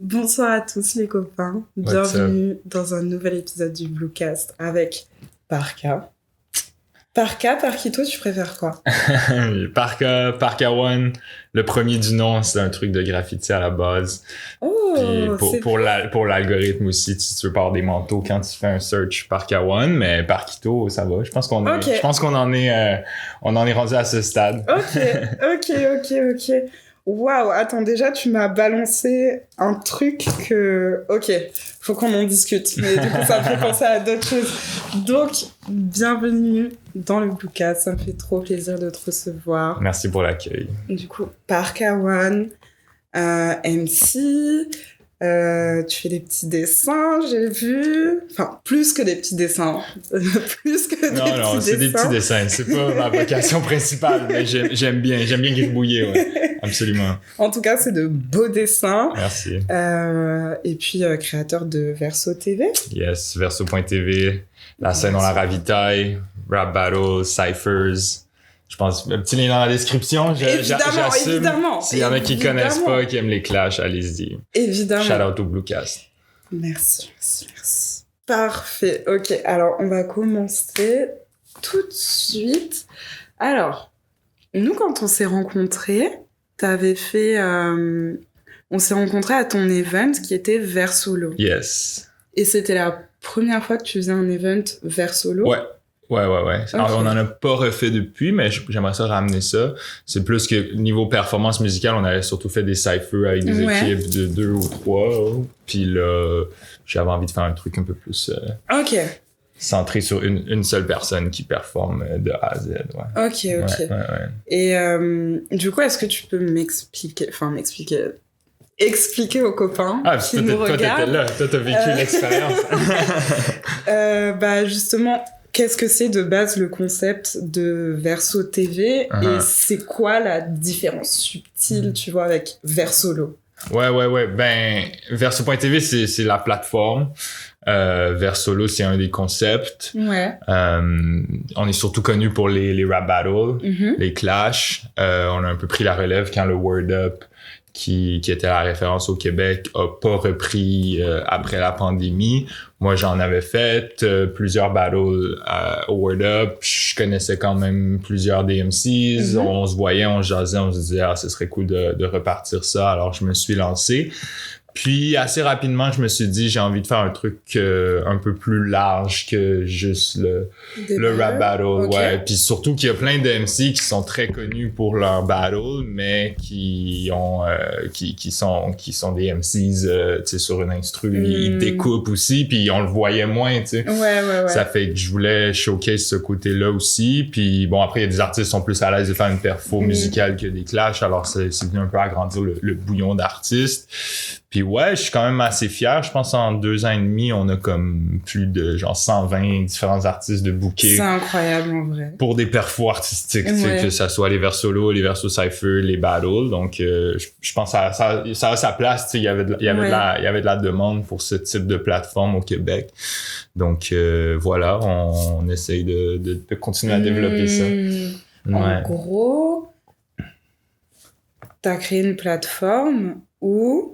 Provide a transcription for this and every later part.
Bonsoir à tous les copains, bienvenue dans un nouvel épisode du Bluecast avec Parka. Parkito, tu préfères quoi? Parka One, le premier du nom, c'est un truc de graffiti à la base. Oh, puis pour l'algorithme aussi, tu veux pas avoir des manteaux quand tu fais un search Parka One, mais Parkito, ça va. Je pense qu'on en est rendu à ce stade. Ok. Waouh, attends, déjà, tu m'as balancé un truc que... Ok, faut qu'on en discute. Mais du coup, ça me fait penser à d'autres choses. Donc, bienvenue dans le Bluecast. Ça me fait trop plaisir de te recevoir. Merci pour l'accueil. Du coup, Parka One, MC... tu fais des petits dessins, j'ai vu. Enfin, plus que des petits dessins. Non, c'est des petits dessins. C'est pas ma vocation principale, mais j'aime bien gribouiller, ouais. Absolument. En tout cas, c'est de beaux dessins. Merci. Et puis, créateur de Verso TV. Yes, Verso.tv, la scène on la ravitaille, rap battles, cyphers. Je pense, un petit lien dans la description. Évidemment. S'il y en a qui connaissent pas, qui aiment les clashs, allez-y. Évidemment. Shout out au Bluecast. Merci. Parfait. Ok, alors on va commencer tout de suite. Alors, nous, quand on s'est rencontrés, t'avais fait... on s'est rencontrés à ton event qui était Versolo. Yes. Et c'était la première fois que tu faisais un event Versolo? Ouais. Alors, Okay. on n'en a pas refait depuis, mais j'aimerais ça ramener ça. C'est plus que niveau performance musicale, on avait surtout fait des cyphers avec des équipes de 2 ou 3. Puis là, j'avais envie de faire un truc un peu plus centré sur une seule personne qui performe de A à Z. Ouais. Ok. Ouais. Et du coup, est-ce que tu peux expliquer aux copains qui nous regardent. Toi, t'étais là. Toi, t'as vécu l'expérience. Justement... Qu'est-ce que c'est de base le concept de Verso TV et c'est quoi la différence subtile, tu vois, avec Versolo? Ouais. Ben, Verso.tv, c'est la plateforme. Versolo, c'est un des concepts. Ouais. On est surtout connu pour les rap battles, les clashs. On a un peu pris la relève quand le Word Up, qui était la référence au Québec, a pas repris après la pandémie. Moi, j'en avais fait plusieurs battles au Word Up. Je connaissais quand même plusieurs DMCs. On se voyait, on jasait, on se disait « Ah, ce serait cool de repartir ça ». Alors, je me suis lancé. Puis, assez rapidement, je me suis dit, j'ai envie de faire un truc un peu plus large que juste le rap battle. Okay. Ouais. Puis surtout qu'il y a plein de MC qui sont très connus pour leur battle, mais qui sont des MCs, tu sais, sur une instru. Ils découpent aussi, puis on le voyait moins, tu sais. Ouais. Ça fait que je voulais showcase ce côté-là aussi. Puis bon, après, il y a des artistes qui sont plus à l'aise de faire une perfo musicale que des clashs, alors c'est venu un peu agrandir le bouillon d'artistes. Puis ouais, je suis quand même assez fier. Je pense en 2 ans et demi, on a comme plus de genre 120 différents artistes de bookés. C'est incroyable en vrai. Pour des perfos artistiques, que ça soit les Versolo, les Verso Cypher, les battles. Donc je pense que ça a sa place. Il y avait de la demande pour ce type de plateforme au Québec. Donc voilà, on essaye de continuer à développer ça. En gros, t'as créé une plateforme où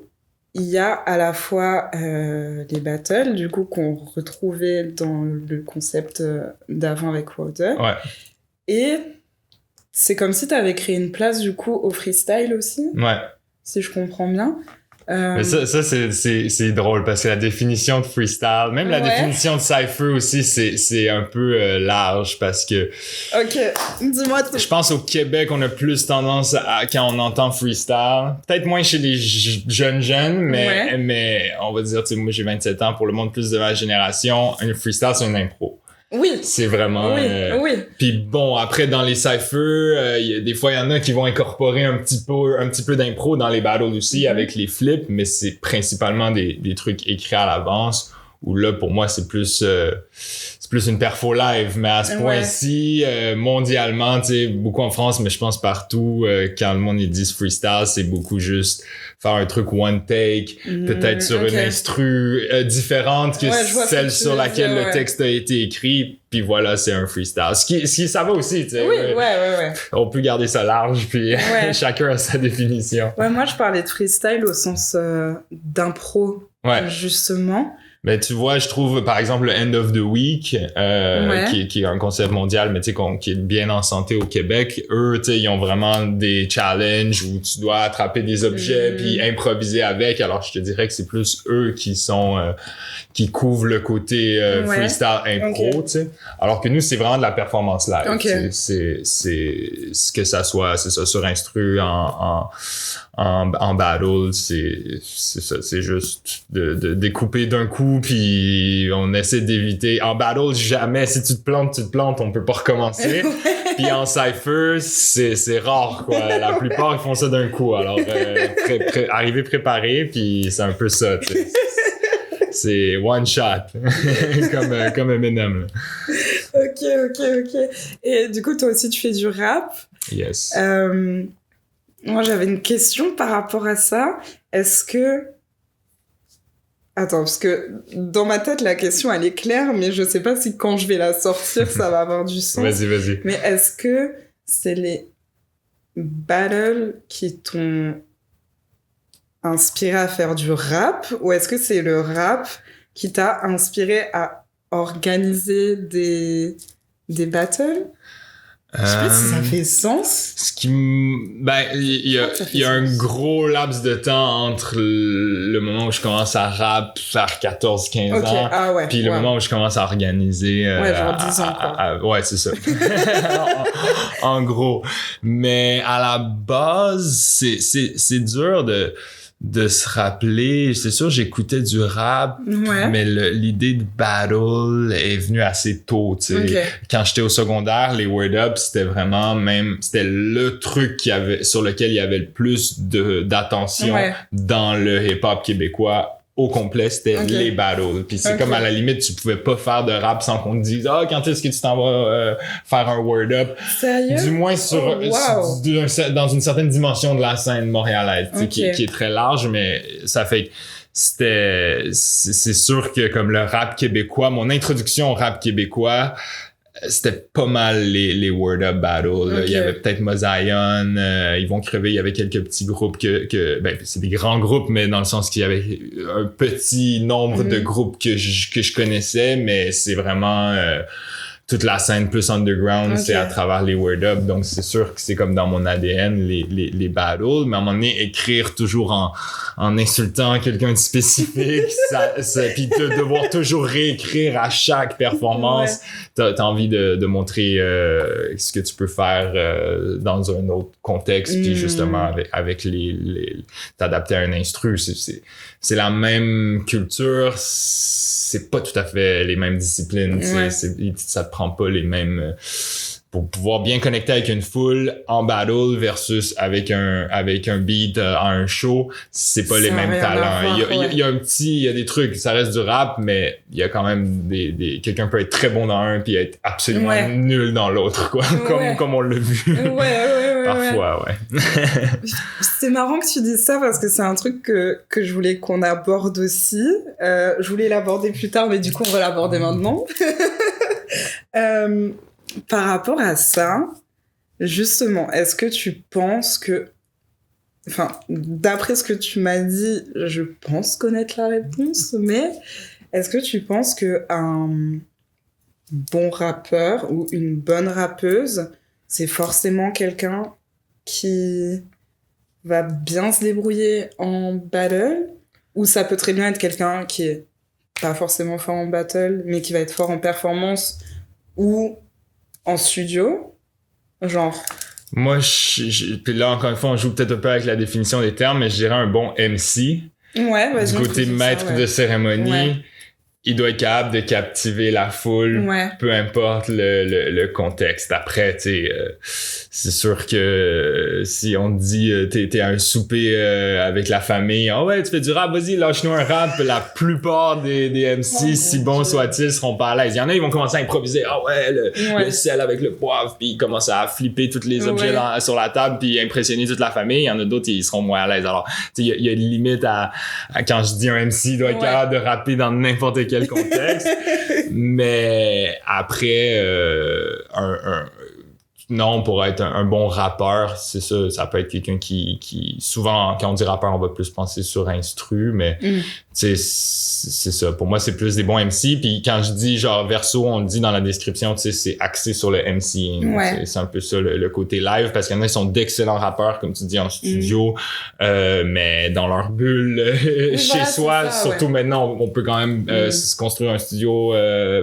il y a à la fois les battles, du coup, qu'on retrouvait dans le concept d'avant avec Wilder. Ouais. Et c'est comme si tu avais créé une place, du coup, au freestyle aussi. Ouais. Si je comprends bien. Mais ça c'est drôle parce que la définition de freestyle, même la définition de cypher aussi, c'est un peu large parce que... Ok, dis-moi tout. Je pense au Québec, on a plus tendance à, quand on entend freestyle, peut-être moins chez les jeunes, mais on va dire, tu sais, moi j'ai 27 ans, pour le monde plus de ma génération, un freestyle c'est une impro. Oui. C'est vraiment... Oui. Puis bon, après, dans les cyphers, des fois, il y en a qui vont incorporer un petit peu d'impro dans les battles aussi avec les flips, mais c'est principalement des trucs écrits à l'avance, où là, pour moi, c'est plus plus une perfo live, mais à ce point-ci, mondialement, tu sais, beaucoup en France, mais je pense partout, quand le monde ils disent freestyle, c'est beaucoup juste faire un truc one take, peut-être sur une instru différente que celle sur laquelle le texte a été écrit, puis voilà, c'est un freestyle. Ce qui ça va aussi, tu sais. Oui, On peut garder ça large, puis chacun a sa définition. Ouais, moi je parlais de freestyle au sens d'impro, justement. Mais tu vois, je trouve, par exemple, le End of the Week, qui est un concept mondial, mais tu sais, qui est bien en santé au Québec, eux, tu sais, ils ont vraiment des challenges où tu dois attraper des objets puis improviser avec. Alors, je te dirais que c'est plus eux qui sont, qui couvrent le côté freestyle impro, tu sais. Alors que nous, c'est vraiment de la performance live. C'est ce que ça soit, c'est ça, sur instru, en battle, c'est ça, c'est juste de découper d'un coup, puis on essaie d'éviter. En battle, jamais, si tu te plantes, on peut pas recommencer. Puis en cypher, c'est rare, quoi. La plupart, ils font ça d'un coup. Alors, arriver préparé, puis c'est un peu ça, tu sais. C'est one shot, comme Eminem. Ok. Et du coup, toi aussi, tu fais du rap. Yes. Moi, j'avais une question par rapport à ça. Est-ce que... Attends, parce que dans ma tête, la question, elle est claire, mais je sais pas si quand je vais la sortir, ça va avoir du sens. Vas-y. Mais est-ce que c'est les battles qui t'ont inspiré à faire du rap, ou est-ce que c'est le rap qui t'a inspiré à organiser des battles? Je sais pas si ça fait sens. Il y a un gros laps de temps entre le moment où je commence à rap vers 14-15 ans, puis le moment où je commence à organiser. Genre 10 ans, quoi. Ouais, c'est ça. en gros. Mais à la base, c'est dur de se rappeler. C'est sûr, j'écoutais du rap, mais l'idée de battle est venue assez tôt, tu sais. Quand j'étais au secondaire, les Word Up, c'était vraiment c'était le truc sur lequel il y avait le plus d'attention dans le hip-hop québécois. Au complet, c'était les battles. Puis c'est comme à la limite, tu pouvais pas faire de rap sans qu'on te dise quand est-ce que tu t'en vas faire un word up. Sérieux? Du moins dans une certaine dimension de la scène montréalaise, qui est très large, mais ça fait que c'est sûr que comme le rap québécois, mon introduction au rap québécois, c'était pas mal les Word Up Battle. Il y avait peut-être Mosaïon, Ils vont crever, il y avait quelques petits groupes c'est des grands groupes, mais dans le sens qu'il y avait un petit nombre de groupes que je connaissais, mais c'est vraiment toute la scène plus underground, c'est à travers les Word Up, donc c'est sûr que c'est comme dans mon ADN les battles, mais à un moment donné, écrire toujours en insultant quelqu'un de spécifique, puis de devoir toujours réécrire à chaque performance, t'as envie de montrer ce que tu peux faire dans un autre contexte, puis justement avec t'adapter à un instru, c'est la même culture, c'est pas tout à fait les mêmes disciplines, ça te prend pas les mêmes pour pouvoir bien connecter avec une foule en battle versus avec un beat à un show, c'est pas les mêmes talents. Il y a des trucs, ça reste du rap, mais il y a quand même quelqu'un peut être très bon dans un puis être absolument nul dans l'autre, quoi. Comme on l'a vu. Parfois. C'est marrant que tu dises ça parce que c'est un truc que je voulais qu'on aborde aussi. Je voulais l'aborder plus tard, mais du coup, on va l'aborder maintenant. Par rapport à ça, justement, est-ce que tu penses que... Enfin, d'après ce que tu m'as dit, je pense connaître la réponse, mais est-ce que tu penses qu'un bon rappeur ou une bonne rappeuse, c'est forcément quelqu'un qui va bien se débrouiller en battle, ou ça peut très bien être quelqu'un qui est pas forcément fort en battle, mais qui va être fort en performance ou en studio, genre... Moi, puis là, encore une fois, on joue peut-être un peu avec la définition des termes, mais je dirais un bon MC. Ouais, vas-y. Du côté maître de cérémonie. il doit être capable de captiver la foule, peu importe le contexte. Après, tu sais, c'est sûr que si on te dit t'es à un souper avec la famille, ah ouais, tu fais du rap, vas-y, lâche-nous un rap, la plupart des MC, si bons soient-ils, seront pas à l'aise. Il y en a, ils vont commencer à improviser, ah ouais, le sel avec le poivre, puis ils commencent à flipper tous les objets sur la table, puis impressionner toute la famille. Il y en a d'autres, ils seront moins à l'aise. Alors, tu sais, il y a une limite à quand je dis un MC, il doit être capable de rapper dans n'importe quel contexte. Mais après, non, pour être un bon rappeur, c'est ça, ça peut être quelqu'un qui souvent, quand on dit rappeur, on va plus penser sur instru, mais tu sais, c'est ça. Pour moi, c'est plus des bons MC. Puis quand je dis genre Verso, on le dit dans la description, tu sais, c'est axé sur le MCing. C'est un peu ça le côté live, parce qu'il y en a qui sont d'excellents rappeurs, comme tu dis, en studio, mais dans leur bulle, chez soi. Surtout maintenant, on peut quand même se construire un studio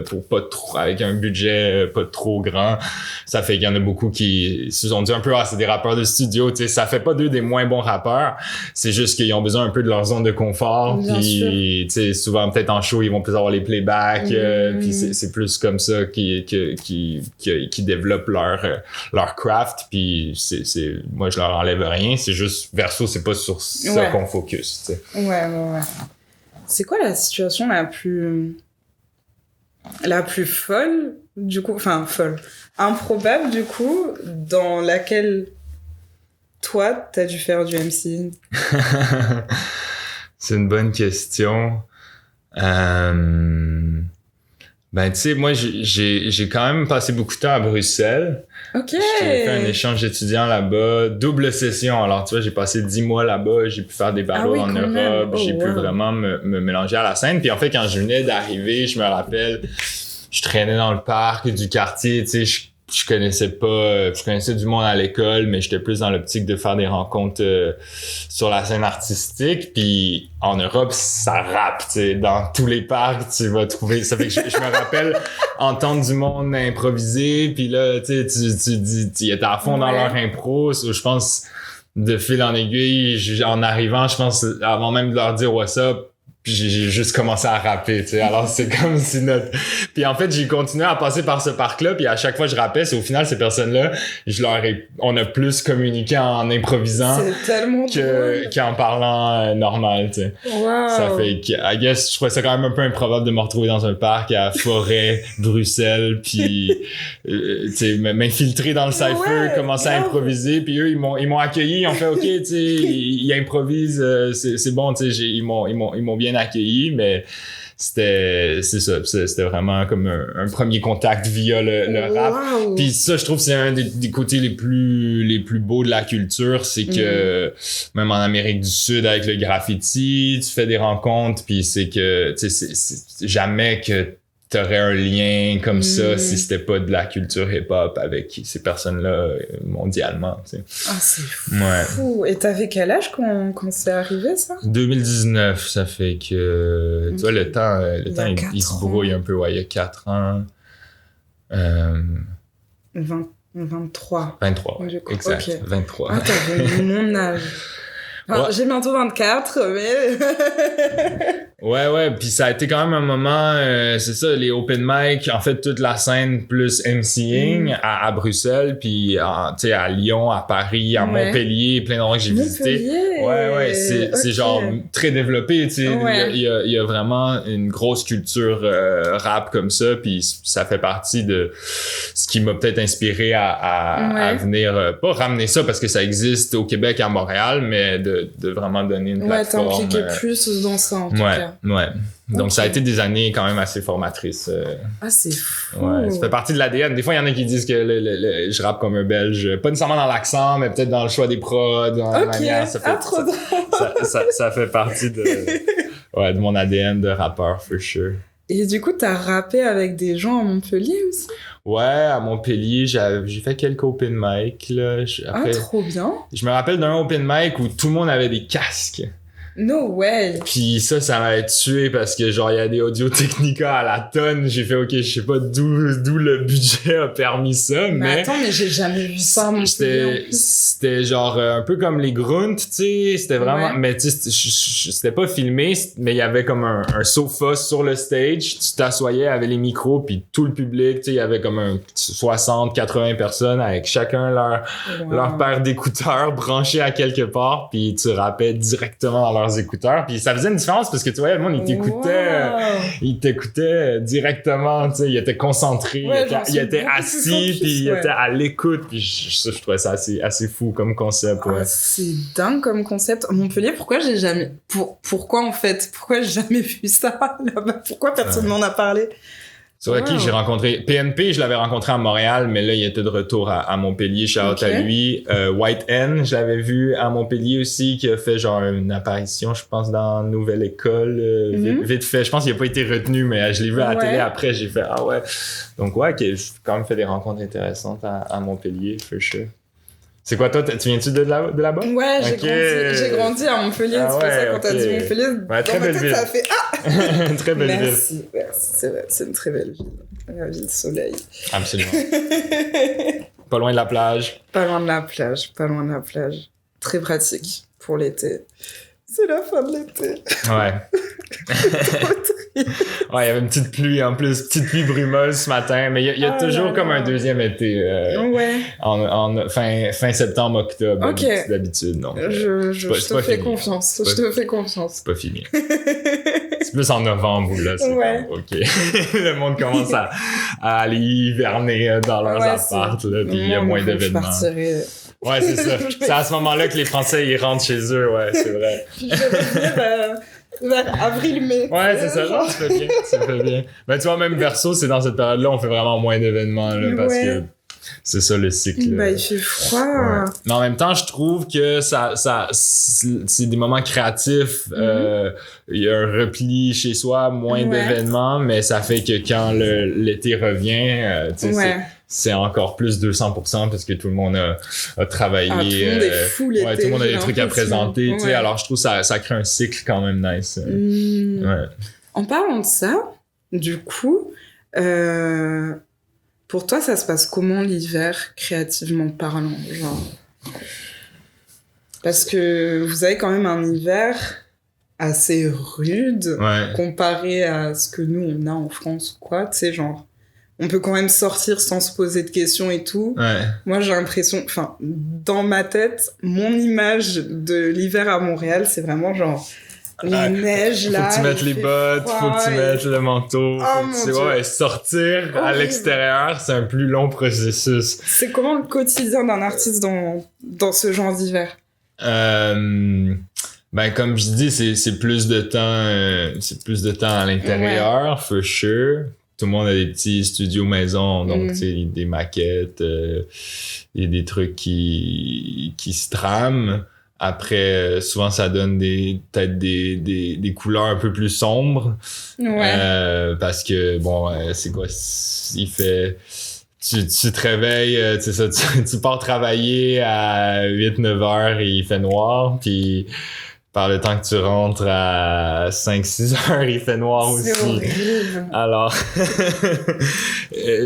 pour pas trop, avec un budget pas trop grand. Ça fait qu'il y en a beaucoup qui se sont dit un peu, c'est des rappeurs de studio, tu sais, ça fait pas d'eux des moins bons rappeurs, c'est juste qu'ils ont besoin un peu de leur zone de confort, puis tu sais, souvent peut-être en show, ils vont plus avoir les playbacks, puis c'est plus comme ça qui développent leur craft, puis c'est moi je leur enlève rien, c'est juste Verso, c'est pas sur ça qu'on focus, tu sais. Ouais. C'est quoi la situation la plus folle, du coup, enfin folle, improbable du coup, dans laquelle toi t'as dû faire du MC? C'est une bonne question. Ben tu sais, moi j'ai quand même passé beaucoup de temps à Bruxelles. Ok. J'ai fait un échange d'étudiants là-bas, double session. Alors tu vois, j'ai passé 10 mois là-bas, j'ai pu faire des battles en Europe, j'ai pu vraiment me mélanger à la scène. Puis en fait, quand je venais d'arriver, je me rappelle, je traînais dans le parc du quartier, tu sais, je connaissais du monde à l'école, mais j'étais plus dans l'optique de faire des rencontres sur la scène artistique. Puis en Europe, ça rappe, tu sais, dans tous les parcs, tu vas trouver. Ça fait que je me rappelle entendre du monde improviser, puis là, tu sais, tu étais à fond dans leur impro. Je pense, de fil en aiguille, en arrivant, je pense, avant même de leur dire what's up, puis j'ai juste commencé à rapper, tu sais. Alors c'est comme si puis en fait, j'ai continué à passer par ce parc-là, puis à chaque fois que je rappais, c'est au final ces personnes-là, on a plus communiqué en improvisant qu'en parlant normal, tu sais. Wow. Ça fait que, I guess, je trouvais ça quand même un peu improbable de me retrouver dans un parc à Forêt, Bruxelles, puis tu sais, m'infiltrer dans le cypher, commencer à improviser, puis eux ils m'ont accueilli, ils ont fait OK, tu sais, ils improvisent, c'est bon, tu sais, ils m'ont bien accueilli, mais c'était vraiment comme un premier contact via le rap. Puis ça, je trouve c'est un des côtés les plus beaux de la culture, c'est que même en Amérique du Sud avec le graffiti, tu fais des rencontres, puis c'est que tu sais c'est jamais que t'aurais un lien comme ça si c'était pas de la culture hip-hop avec ces personnes-là mondialement, tu sais. Ah, c'est fou! Et t'avais quel âge quand c'est arrivé, ça? 2019, ça fait que... Tu vois, le temps il se brouille un peu, il y a 4 ans. 23. 23, exact, okay. 23. Ah, t'avais mon âge. Enfin, j'ai bientôt 24, mais... Ouais, puis ça a été quand même un moment, c'est ça, les open mic, en fait, toute la scène plus MCing à Bruxelles, puis tu sais, à Lyon, à Paris, à Montpellier, plein d'endroits que j'ai visités. Ouais, c'est genre très développé, tu sais, il y a vraiment une grosse culture rap comme ça, puis ça fait partie de ce qui m'a peut-être inspiré à venir, pas ramener ça parce que ça existe au Québec et à Montréal, mais de vraiment donner une plateforme. Ouais, t'impliquer plus dans ça, en tout cas. Ouais. Donc, ça a été des années quand même assez formatrices. Ah, c'est fou! Ouais, ça fait partie de l'ADN. Des fois, il y en a qui disent que je rappe comme un Belge. Pas nécessairement dans l'accent, mais peut-être dans le choix des prods, dans la manière. Trop drôle! Ça fait partie de mon ADN de rappeur, for sure. Et du coup, t'as rappé avec des gens à Montpellier aussi? Ouais, à Montpellier, j'ai fait quelques open mic, là. Après, trop bien! Je me rappelle d'un open mic où tout le monde avait des casques. No way! Puis ça m'avait tué parce que genre il y a des Audio-Technica à la tonne. J'ai fait ok, je sais pas d'où le budget a permis ça, mais attends, mais j'ai jamais vu ça non plus. C'était genre un peu comme les grunts, tu sais, c'était vraiment, mais tu sais, c'était pas filmé, mais il y avait comme un sofa sur le stage, tu t'assoyais avec les micros puis tout le public, tu sais, il y avait comme 60-80 personnes avec chacun leur paire d'écouteurs branchés à quelque part, puis tu rappais directement dans leurs écouteurs, puis ça faisait une différence parce que tu voyais le monde il t'écoutait directement, tu sais, il était concentré, il était assis puis il était à l'écoute, puis je trouvais ça assez fou comme concept. C'est dingue comme concept. Montpellier, pourquoi j'ai jamais pourquoi j'ai jamais vu ça là-bas? Pourquoi personne m'en a parlé? C'est vrai qui j'ai rencontré. PNP, je l'avais rencontré à Montréal, mais là, il était de retour à Montpellier. Shout-out à lui. White N, je l'avais vu à Montpellier aussi, qui a fait genre une apparition, je pense, dans Nouvelle École. Vite fait. Je pense qu'il a pas été retenu, mais je l'ai vu à la télé après. J'ai fait, ah ouais. Donc j'ai quand même fait des rencontres intéressantes à Montpellier, for sure. C'est quoi, toi, tu viens-tu de là-bas? Ouais, j'ai grandi à Montpellier. C'est pour ça, quand t'as dit Montpellier, très belle ville. Ça a fait « Très belle ville. Merci, c'est vrai, c'est une très belle ville. La ville soleil. Absolument. Pas loin de la plage. Pas loin de la plage. Très pratique pour l'été. C'est la fin de l'été. Ouais. Ouais, il y avait une petite pluie en plus, petite pluie brumeuse ce matin, mais il y a toujours comme un deuxième été en fin septembre, octobre d'habitude. Donc, je te fais confiance. C'est pas fini. C'est plus en novembre là. OK. Le monde commence à aller hiverner dans leurs apparts, là, puis il y a moins d'événements. Ouais, c'est ça. C'est à ce moment-là que les Français ils rentrent chez eux, ouais, c'est vrai. Puis je vais vers avril-mai. Ouais, c'est ça, genre, ça fait bien. Ben, tu vois, même Verseau, c'est dans cette période-là, on fait vraiment moins d'événements, là, parce que c'est ça le cycle. Ben, il fait froid. Ouais. Mais en même temps, je trouve que c'est des moments créatifs. Il y a un repli chez soi, moins d'événements, mais ça fait que quand l'été revient, tu sais, c'est encore plus 200% parce que tout le monde a travaillé. Tout le monde est fou l'été. Ouais, tout le monde a des trucs à présenter. Tu sais, alors je trouve que ça crée un cycle quand même nice. Ouais. En parlant de ça, du coup, pour toi, ça se passe comment l'hiver, créativement parlant, genre? Parce que vous avez quand même un hiver assez rude comparé à ce que nous, on a en France, quoi. Tu sais, genre, on peut quand même sortir sans se poser de questions et tout. Ouais. Moi, j'ai l'impression... Enfin, dans ma tête, mon image de l'hiver à Montréal, c'est vraiment genre... La neige, là... Faut que tu mettes les bottes, faut que tu mettes le manteau. Sortir à l'extérieur, c'est un plus long processus. C'est comment le quotidien d'un artiste dans ce genre d'hiver? Ben, comme je dis, c'est plus de temps à l'intérieur, for sure. Tout le monde a des petits studios maison, donc tu sais, des maquettes, et des trucs qui se trament. Après, souvent, ça donne peut-être des couleurs un peu plus sombres. Parce que, bon, c'est quoi? Il fait... Tu te réveilles, tu sais ça, tu pars travailler à 8-9 heures et il fait noir, puis... Par le temps que tu rentres à 5-6 heures, il fait noir aussi. C'est horrible. Alors,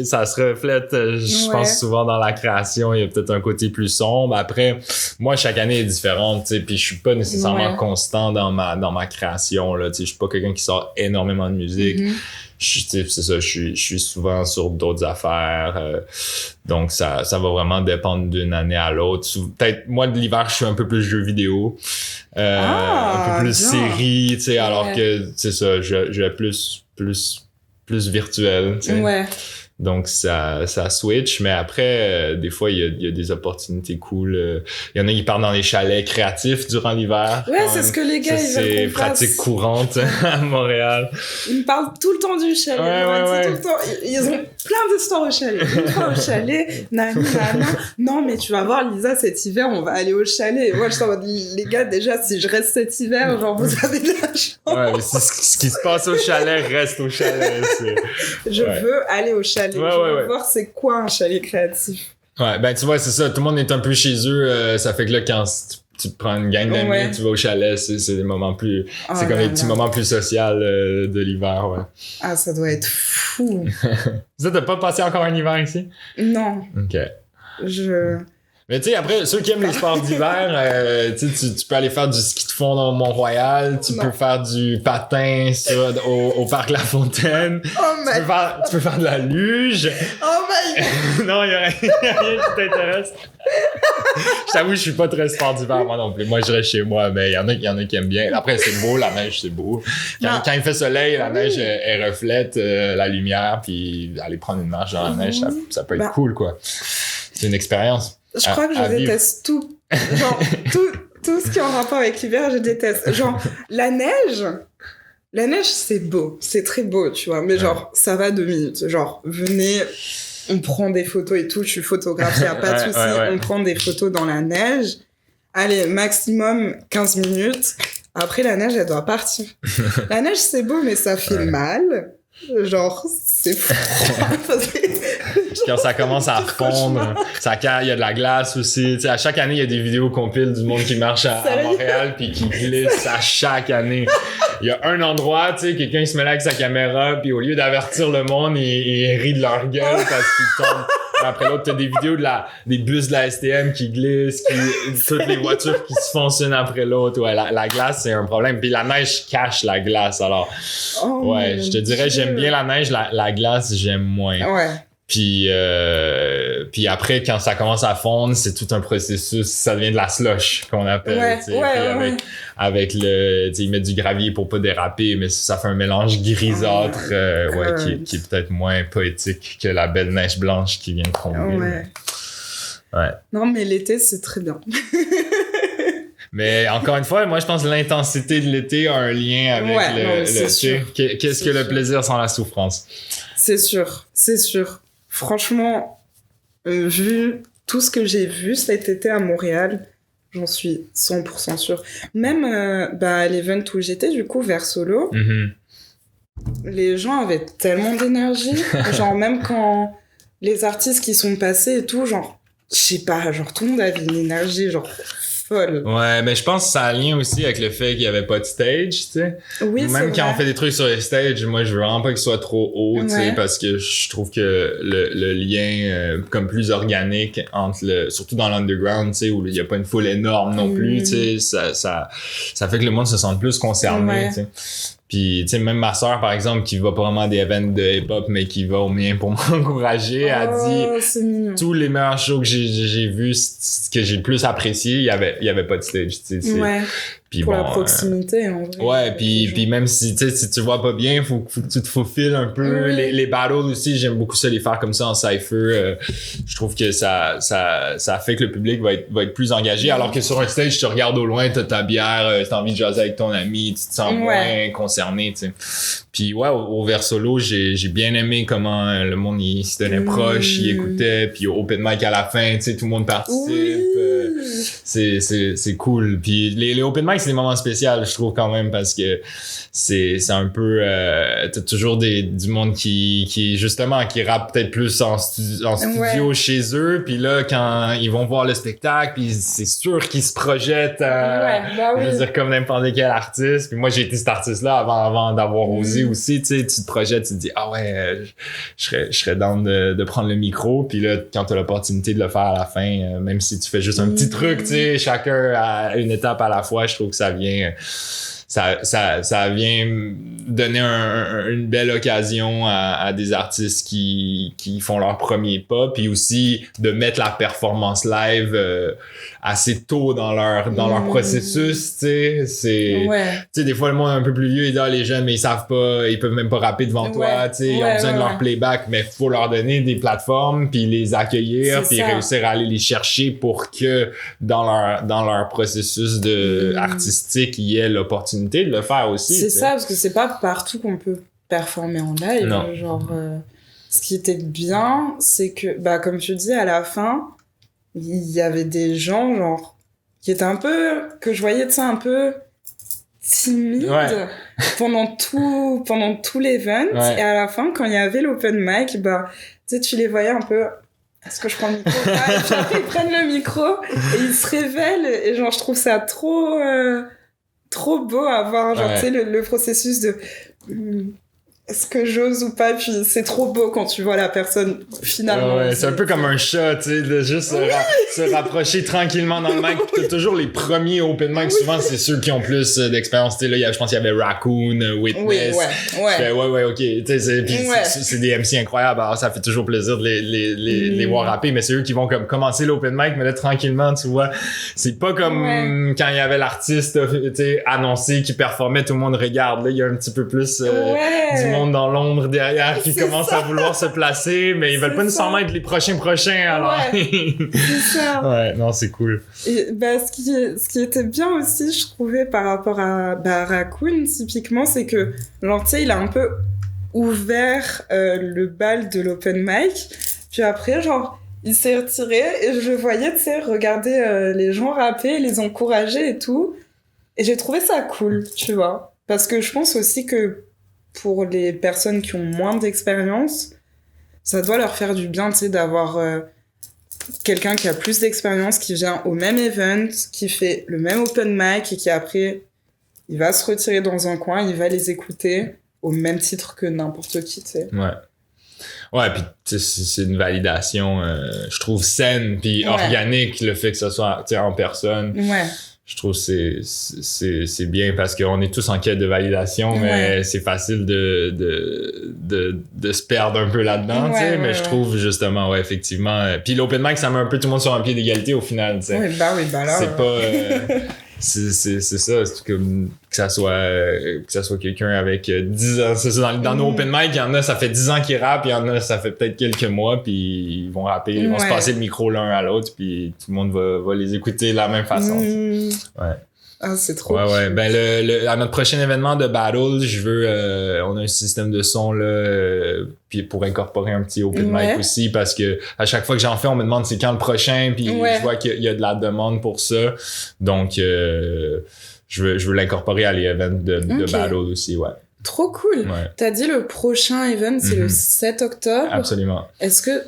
ça se reflète, je pense, souvent dans la création. Il y a peut-être un côté plus sombre. Après, moi, chaque année est différente, tu sais, puis je suis pas nécessairement constant dans ma création, là. Tu sais, je suis pas quelqu'un qui sort énormément de musique. C'est ça, je suis souvent sur d'autres affaires. Donc, ça va vraiment dépendre d'une année à l'autre. Peut-être, moi, de l'hiver, je suis un peu plus jeux vidéo. Un peu plus série, tu sais, alors que, c'est ça, je vais plus virtuel, tu sais. Donc, ça switch. Mais après, des fois, il y a des opportunités cool. Il y en a qui partent dans les chalets créatifs durant l'hiver. Ouais, c'est ce que les gars, ils veulent qu'on fasse. C'est pratique courante à Montréal. Ils me parlent tout le temps du chalet. Tout le temps. Ils ont plein d'histoires au chalet. Une fois au chalet, nana. Non, mais tu vas voir, Lisa, cet hiver, on va aller au chalet. Et moi, je suis en mode, les gars, déjà, si je reste cet hiver, genre, vous avez de la chance. Ouais, mais ce qui se passe au chalet reste au chalet. Je veux aller au chalet. Je veux voir c'est quoi un chalet créatif. Ouais, ben tu vois, c'est ça. Tout le monde est un peu chez eux. Ça fait que là, quand tu te prends une gang d'amis, Ouais. tu vas au chalet, c'est des moments plus... Oh c'est comme là les petits là. moments plus sociaux de l'hiver, ouais. Ah, ça doit être fou. Ça, t'as pas passé encore un hiver ici? Non, OK. Mais tu sais, après, ceux qui aiment les sports d'hiver, tu peux aller faire du ski de fond dans Mont-Royal, tu peux faire du patin au Parc La Fontaine, Oh my... tu peux faire de la luge. Oh my... Non, il y a rien qui t'intéresse. Je t'avoue, je suis pas très sport d'hiver, moi non plus. Moi, je reste chez moi, mais il y en a qui aiment bien. Après, c'est beau, la neige, c'est beau. Quand il fait soleil, la neige, elle reflète la lumière, puis aller prendre une marche dans la neige, ça peut être cool, quoi. C'est une expérience. Je crois que je déteste tout. Genre, tout ce qui est en rapport avec l'hiver, je déteste. Genre, la neige, c'est beau. C'est très beau, tu vois. Mais genre, ça va 2 minutes. Genre, venez, on prend des photos et tout. Je suis photographe, y a pas de souci. On prend des photos dans la neige. Allez, maximum 15 minutes. Après, la neige, elle doit partir. La neige, c'est beau, mais ça fait mal. Genre, c'est froid. Quand ça commence à fondre, il y a de la glace aussi. Tu sais, à chaque année, il y a des vidéos compiles du monde qui marche à Montréal puis qui glisse à chaque année. Il y a un endroit, tu sais, quelqu'un se met là avec sa caméra puis au lieu d'avertir le monde, il rit de leur gueule parce qu'ils tombent. Après l'autre, t'as des vidéos des bus de la STM qui glissent, toutes les voitures qui se foncent une après l'autre. Ouais, la glace, c'est un problème. Puis la neige cache la glace, alors. Ouais, je te dirais, j'aime bien la neige, la glace, j'aime moins. Ouais. Puis après, quand ça commence à fondre, c'est tout un processus. Ça devient de la slush, qu'on appelle. Avec le... Tu sais, ils mettent du gravier pour pas déraper, mais ça fait un mélange grisâtre qui est peut-être moins poétique que la belle neige blanche qui vient de tomber. Ouais. Non, mais l'été, c'est très bien. Mais encore une fois, moi, je pense que l'intensité de l'été a un lien avec qu'est-ce que le plaisir sans la souffrance? C'est sûr. Franchement, vu tout ce que j'ai vu cet été à Montréal, j'en suis 100% sûre. Même à l'event où j'étais, du coup, vers Solo, les gens avaient tellement d'énergie. Genre, même quand les artistes qui sont passés et tout, genre, je sais pas, genre, tout le monde avait une énergie, genre, folle. Ouais, mais je pense que ça a un lien aussi avec le fait qu'il y avait pas de stage, tu sais. Oui, même quand on fait des trucs sur les stages, moi, je veux vraiment pas qu'ils soient trop hauts, tu sais, parce que je trouve que le lien comme plus organique entre surtout dans l'underground, tu sais, où il y a pas une foule énorme non plus, tu sais, ça fait que le monde se sente plus concerné, tu sais. Puis, tu sais, même ma sœur, par exemple, qui va pas vraiment à des events de hip-hop, mais qui va au mien pour m'encourager, elle dit tous les meilleurs shows que j'ai vus, ce que j'ai le plus apprécié, il y avait pas de stage, tu sais. Ouais. Puis pour la proximité, en vrai. Ouais, puis même si tu vois pas bien, faut que tu te faufiles un peu. Les battles aussi, j'aime beaucoup ça, les faire comme ça en cypher. Je trouve que ça fait que le public va être plus engagé, alors que sur un stage, tu regardes au loin, t'as ta bière, t'as envie de jaser avec ton ami, tu te sens moins concerné, tu sais. Puis ouais, au Versolo, j'ai bien aimé comment le monde il se tenait proche, il écoutait, puis open mic à la fin, tu sais, tout le monde participe. C'est cool. Puis les open mic, c'est des moments spéciaux, je trouve, quand même, parce que c'est un peu t'as toujours du monde qui justement qui rappe peut-être plus en studio chez eux, puis là quand ils vont voir le spectacle, puis c'est sûr qu'ils se projettent je veux dire, comme n'importe quel artiste. Puis moi j'ai été cet artiste là avant d'avoir osé aussi, tu sais, tu te projettes, tu te dis ah ouais, je serais down de prendre le micro, puis là quand t'as l'opportunité de le faire à la fin, même si tu fais juste un petit truc, tu sais, chacun à une étape à la fois, je trouve que ça vient donner une belle occasion à des artistes qui font leur premier pas, puis aussi de mettre la performance live assez tôt dans leur processus, tu sais. Tu sais, des fois le monde est un peu plus vieux, il dit les jeunes, mais ils savent pas, ils peuvent même pas rapper devant toi, tu sais, ils ont besoin de leur playback, mais faut leur donner des plateformes, puis les accueillir, puis réussir à aller les chercher pour que dans leur processus artistique, il y ait l'opportunité de le faire aussi. C'est ça, parce que c'est pas partout qu'on peut performer en live. Non. Genre, ce qui était bien, c'est que, comme tu dis, à la fin, il y avait des gens, genre, qui étaient que je voyais, tu sais, un peu timides pendant tout l'event. Et à la fin, quand il y avait l'open mic, tu sais, tu les voyais un peu est-ce que je prends le micro? Ah, et puis après, ils prennent le micro et ils se révèlent. Et genre, je trouve ça trop beau à voir, genre, tu sais, le processus de... est-ce que j'ose ou pas? Puis c'est trop beau quand tu vois la personne finalement. Ouais, c'est un peu comme un chat, tu sais, de juste se rapprocher tranquillement dans le mic. Puis t'as toujours les premiers open mic, souvent c'est ceux qui ont plus d'expérience. Tu sais, là, je pense qu'il y avait Raccoon, Witness. Ouais, ok. Tu sais, c'est des MC incroyables. Alors ça fait toujours plaisir de les voir rapper, mais c'est eux qui vont comme commencer l'open mic, mais là tranquillement, tu vois. C'est pas comme quand il y avait l'artiste, tu sais, annoncé qui performait, tout le monde regarde. Là, il y a un petit peu plus du monde dans l'ombre derrière qui commence à vouloir se placer, mais ils veulent pas nécessairement être les prochains, alors. C'est ça. Ouais, non, c'est cool. Et ce qui était bien aussi, je trouvais, par rapport à Raccoon, typiquement, c'est que Lantier, il a un peu ouvert le bal de l'open mic, puis après, genre, il s'est retiré, et je le voyais, tu sais, regarder les gens rapper, les encourager et tout, et j'ai trouvé ça cool, tu vois, parce que je pense aussi que pour les personnes qui ont moins d'expérience, ça doit leur faire du bien, tu sais, d'avoir quelqu'un qui a plus d'expérience, qui vient au même event, qui fait le même open mic et qui après, il va se retirer dans un coin, il va les écouter au même titre que n'importe qui, tu sais. Ouais, puis c'est une validation, je trouve, saine puis organique, le fait que ce soit, tu sais, en personne. Ouais. Je trouve que c'est bien parce qu'on est tous en quête de validation, mais c'est facile de se perdre un peu là-dedans, tu sais, mais je trouve justement, effectivement, puis l'open mic, ça met un peu tout le monde sur un pied d'égalité au final, tu sais. Oui, bah là. C'est pas... c'est ça, c'est comme que ça soit quelqu'un avec 10 ans, c'est ça, dans nos open mic, il y en a, ça fait 10 ans qu'ils rappent, il y en a, ça fait peut-être quelques mois, puis ils vont rapper, ils vont se passer le micro l'un à l'autre, puis tout le monde va les écouter de la même façon. Ouais. Ah, c'est trop cool. Ben à notre prochain événement de battle, je veux on a un système de son là puis pour incorporer un petit open mic aussi parce que à chaque fois que j'en fais, on me demande c'est quand le prochain puis je vois qu'il y a de la demande pour ça. Donc je veux l'incorporer à les events de battle aussi, Trop cool. T'as dit le prochain event c'est le 7 octobre. Absolument. Est-ce que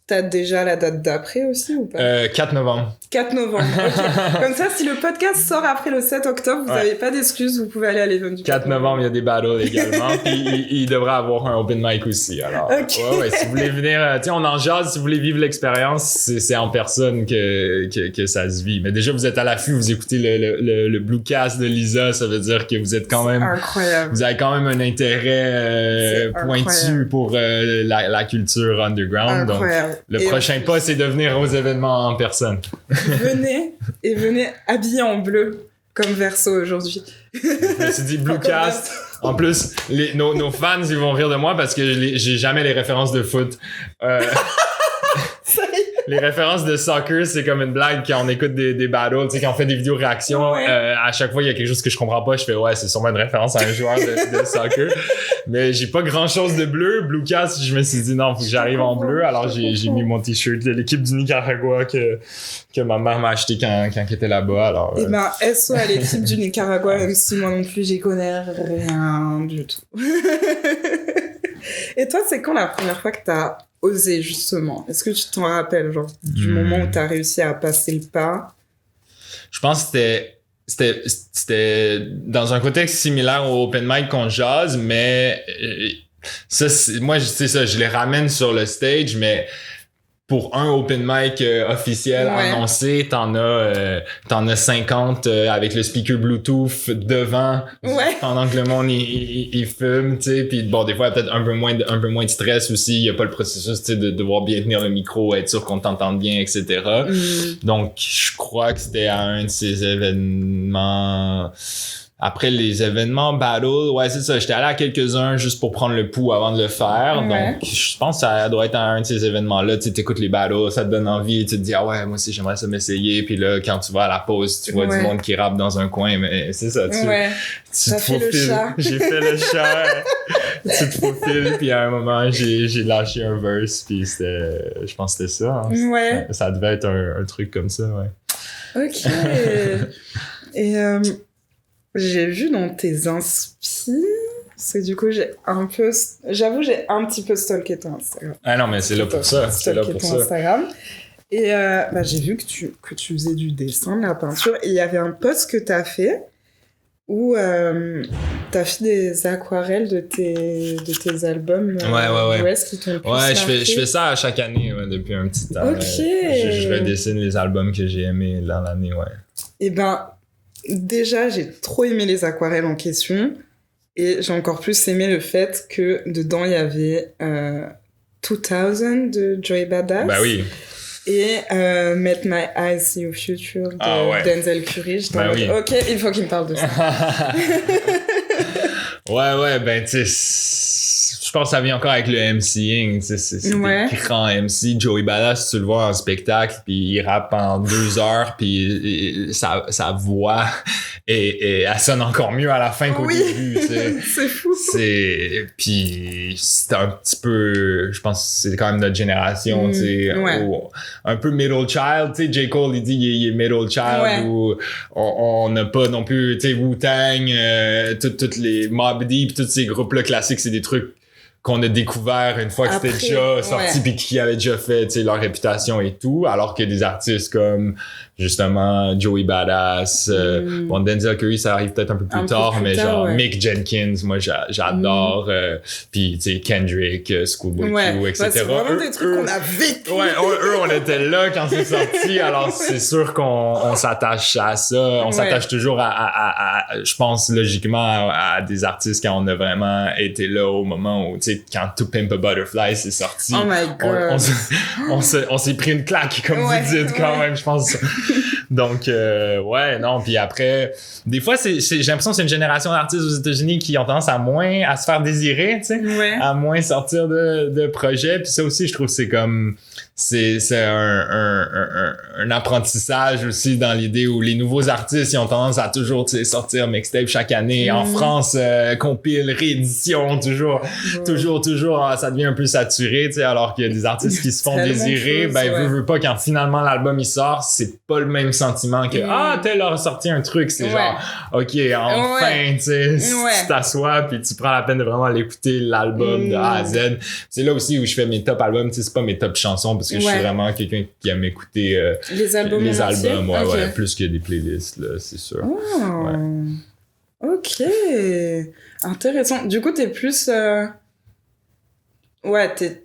t'as déjà la date d'après aussi ou pas? 4 novembre. 4 novembre, ok. Comme ça, si le podcast sort après le 7 octobre, vous n'avez pas d'excuses, vous pouvez aller à l'event du 4 novembre, il y a des battles également, puis il devrait avoir un open mic aussi. Alors, si vous voulez venir, tu sais, on en jase, si vous voulez vivre l'expérience, c'est en personne que ça se vit. Mais déjà, vous êtes à l'affût, vous écoutez le Bluecast de Lisa, ça veut dire que vous êtes quand même... incroyable. Vous avez quand même un intérêt pointu pour la culture underground. Incroyable. Donc, le prochain pas, c'est de venir aux événements en personne. venez habillés en bleu comme Verso aujourd'hui. Je me suis dit Bluecast. En plus, nos fans, ils vont rire de moi parce que j'ai jamais les références de foot. Les références de soccer, c'est comme une blague quand on écoute des battles, tu sais, quand on fait des vidéos réactions, à chaque fois, il y a quelque chose que je comprends pas, je fais c'est sûrement une référence à un joueur de soccer. Mais j'ai pas grand chose de bleu. Bluecast, je me suis dit non, faut que j'arrive en bleu. Alors j'ai mis mon t-shirt de l'équipe du Nicaragua que ma mère m'a acheté quand elle était là-bas. Alors, et ben, SO à l'équipe du Nicaragua, même si moi non plus, j'y connais rien du tout. Et toi, c'est quand la première fois que t'as osé, justement? Est-ce que tu t'en rappelles, genre, du moment où t'as réussi à passer le pas? Je pense que c'était dans un contexte similaire au open mic qu'on jase, mais ça, moi, c'est ça, je les ramène sur le stage, mais pour un open mic officiel annoncé, t'en as 50 avec le speaker Bluetooth devant pendant que le monde il fume, tu sais, puis bon, des fois il y a peut-être un peu moins de stress aussi, il y a pas le processus, tu sais, de devoir bien tenir le micro, être sûr qu'on t'entende bien, etc. Donc je crois que c'était à un de ces événements. Après les événements battle, c'est ça, j'étais allé à quelques-uns juste pour prendre le pouls avant de le faire. Donc je pense que ça doit être un de ces événements-là, tu sais, t'écoutes les battles, ça te donne envie, tu te dis moi aussi j'aimerais ça m'essayer, puis là quand tu vas à la pause, tu vois du monde qui rappe dans un coin, mais c'est ça, tu te faufiles. J'ai fait le chat. Tu te faufiles, puis à un moment j'ai lâché un verse, puis je pense que c'était ça. Hein. Ça devait être un truc comme ça, Ok. Et j'ai vu dans tes inspi Parce que du coup, j'avoue, j'ai un petit peu stalké ton Instagram. Ah non, mais c'est là pour ça. C'est là pour ça. Instagram. Et j'ai vu que tu faisais du dessin, de la peinture. Et il y avait un post que t'as fait où t'as fait des aquarelles de tes albums ouais. qui t'ont le plus Ouais, marqué. je fais ça à chaque année depuis un petit temps. Ok. Je redessine les albums que j'ai aimés dans l'année, ouais. Et déjà, j'ai trop aimé les aquarelles en question. Et j'ai encore plus aimé le fait que dedans, il y avait 2000 de Joey Badass. Bah oui. Et Met My Eyes See Your Future de Denzel Curry. J'étais en mode, oui. OK, il faut qu'il me parle de ça. Ouais, ben tu sais, je pense que ça vient encore avec le MCing, tu sais, c'est des grands MC. Joey Badass, tu le vois en spectacle, puis il rappe en 2 heures, puis sa voix et elle sonne encore mieux à la fin qu'au début, tu sais. C'est fou. Puis c'est un petit peu, je pense que c'est quand même notre génération, tu sais, un peu middle child, tu sais. J. Cole, il dit il est middle child, où on n'a pas non plus, tu sais, Wu-Tang, toutes les Mobb Deep, tous ces groupes-là classiques, c'est des trucs qu'on a découvert une fois que c'était déjà sorti puis qui avait déjà fait, tu sais, leur réputation et tout, alors que des artistes comme justement Joey Badass, bon, Denzel Curry, ça arrive peut-être un peu plus tard, mais genre Mick Jenkins, moi j'adore, puis tu sais Kendrick, Schoolboy Q, etc. C'est vraiment des trucs qu'on a vécu. Eux on était là quand c'est sorti, alors c'est sûr qu'on s'attache à ça, on s'attache toujours à je pense logiquement à des artistes quand on a vraiment été là au moment où, tu sais, quand To Pimp a Butterfly c'est sorti. Oh my God. On s'est pris une claque, comme vous dites, quand même, je pense. Donc, non, puis après, des fois, j'ai l'impression que c'est une génération d'artistes aux États-Unis qui ont tendance à se faire désirer, tu sais, à moins sortir de projets, puis ça aussi, je trouve que c'est comme... C'est un apprentissage aussi dans l'idée où les nouveaux artistes ils ont tendance à toujours sortir mixtape chaque année. En France, compile, réédition, toujours, ça devient un peu saturé, tu sais, alors qu'il y a des artistes qui se font désirer, veut pas, quand finalement l'album il sort, c'est pas le même sentiment que tel a sorti un truc, c'est genre OK, enfin, tu sais, tu t'assois puis tu prends la peine de vraiment l'écouter l'album de A à Z. C'est là aussi où je fais mes top albums, tu sais, c'est pas mes top chansons parce que je suis vraiment quelqu'un qui aime écouter les albums, plus que des playlists, là, c'est sûr. Ok, intéressant. Du coup, t'es plus...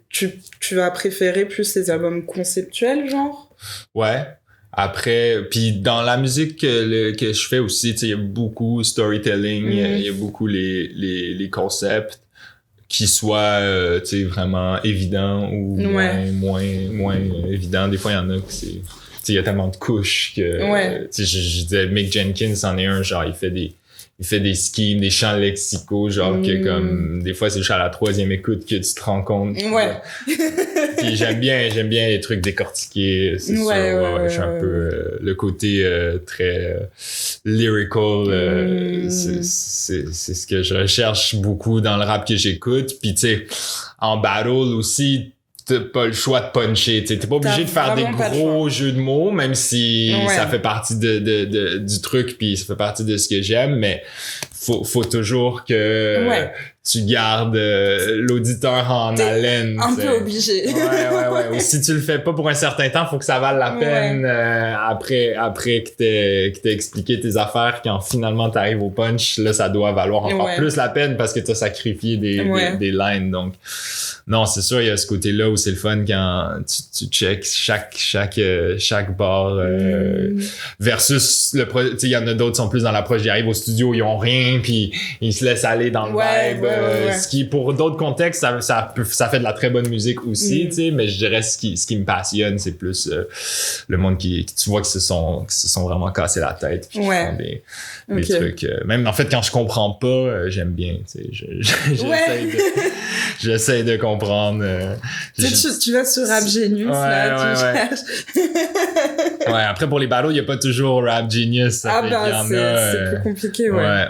tu vas préférer plus les albums conceptuels, genre? Ouais. Après, puis dans la musique que je fais aussi, tu sais, il y a beaucoup storytelling, il y a beaucoup les concepts qui soient tu sais, vraiment évidents ou moins évidents. Des fois il y en a que c'est, tu sais, il y a tellement de couches que tu sais, je disais Mick Jenkins en est un, genre il fait des schemes, des champs lexicaux, genre que comme des fois c'est juste à la 3e écoute que tu te rends compte. Puis j'aime bien les trucs décortiqués, c'est sûr. Je suis un peu le côté très lyrical, c'est ce que je recherche beaucoup dans le rap que j'écoute. Puis tu sais, en battle aussi, t'as pas le choix de puncher, t'es pas obligé de faire des gros jeux de mots, même si ça fait partie du truc puis ça fait partie de ce que j'aime, mais faut toujours que tu gardes l'auditeur en haleine. Un peu obligé. Ouais. Ou si tu le fais pas pour un certain temps, faut que ça vale la peine après que t'aies expliqué tes affaires, quand finalement t'arrives au punch, là ça doit valoir encore plus la peine parce que t'as sacrifié des lines. Donc non, c'est sûr, il y a ce côté-là où c'est le fun quand tu checks chaque bar versus le tu sais, il y en a d'autres qui sont plus dans l'approche, ils arrivent au studio, ils ont rien puis ils se laissent aller dans le vibe. Ce qui, pour d'autres contextes, ça fait de la très bonne musique aussi, tu sais, mais je dirais ce qui me passionne, c'est plus le monde qui tu vois qui se sont vraiment cassés la tête puis qui font des trucs. Même en fait, quand je comprends pas, j'aime bien, tu sais, j'essaie de comprendre. Tu vas sur Rap Genius, là, tu cherches. Après, pour les battles, il n'y a pas toujours Rap Genius. C'est plus compliqué, Ouais.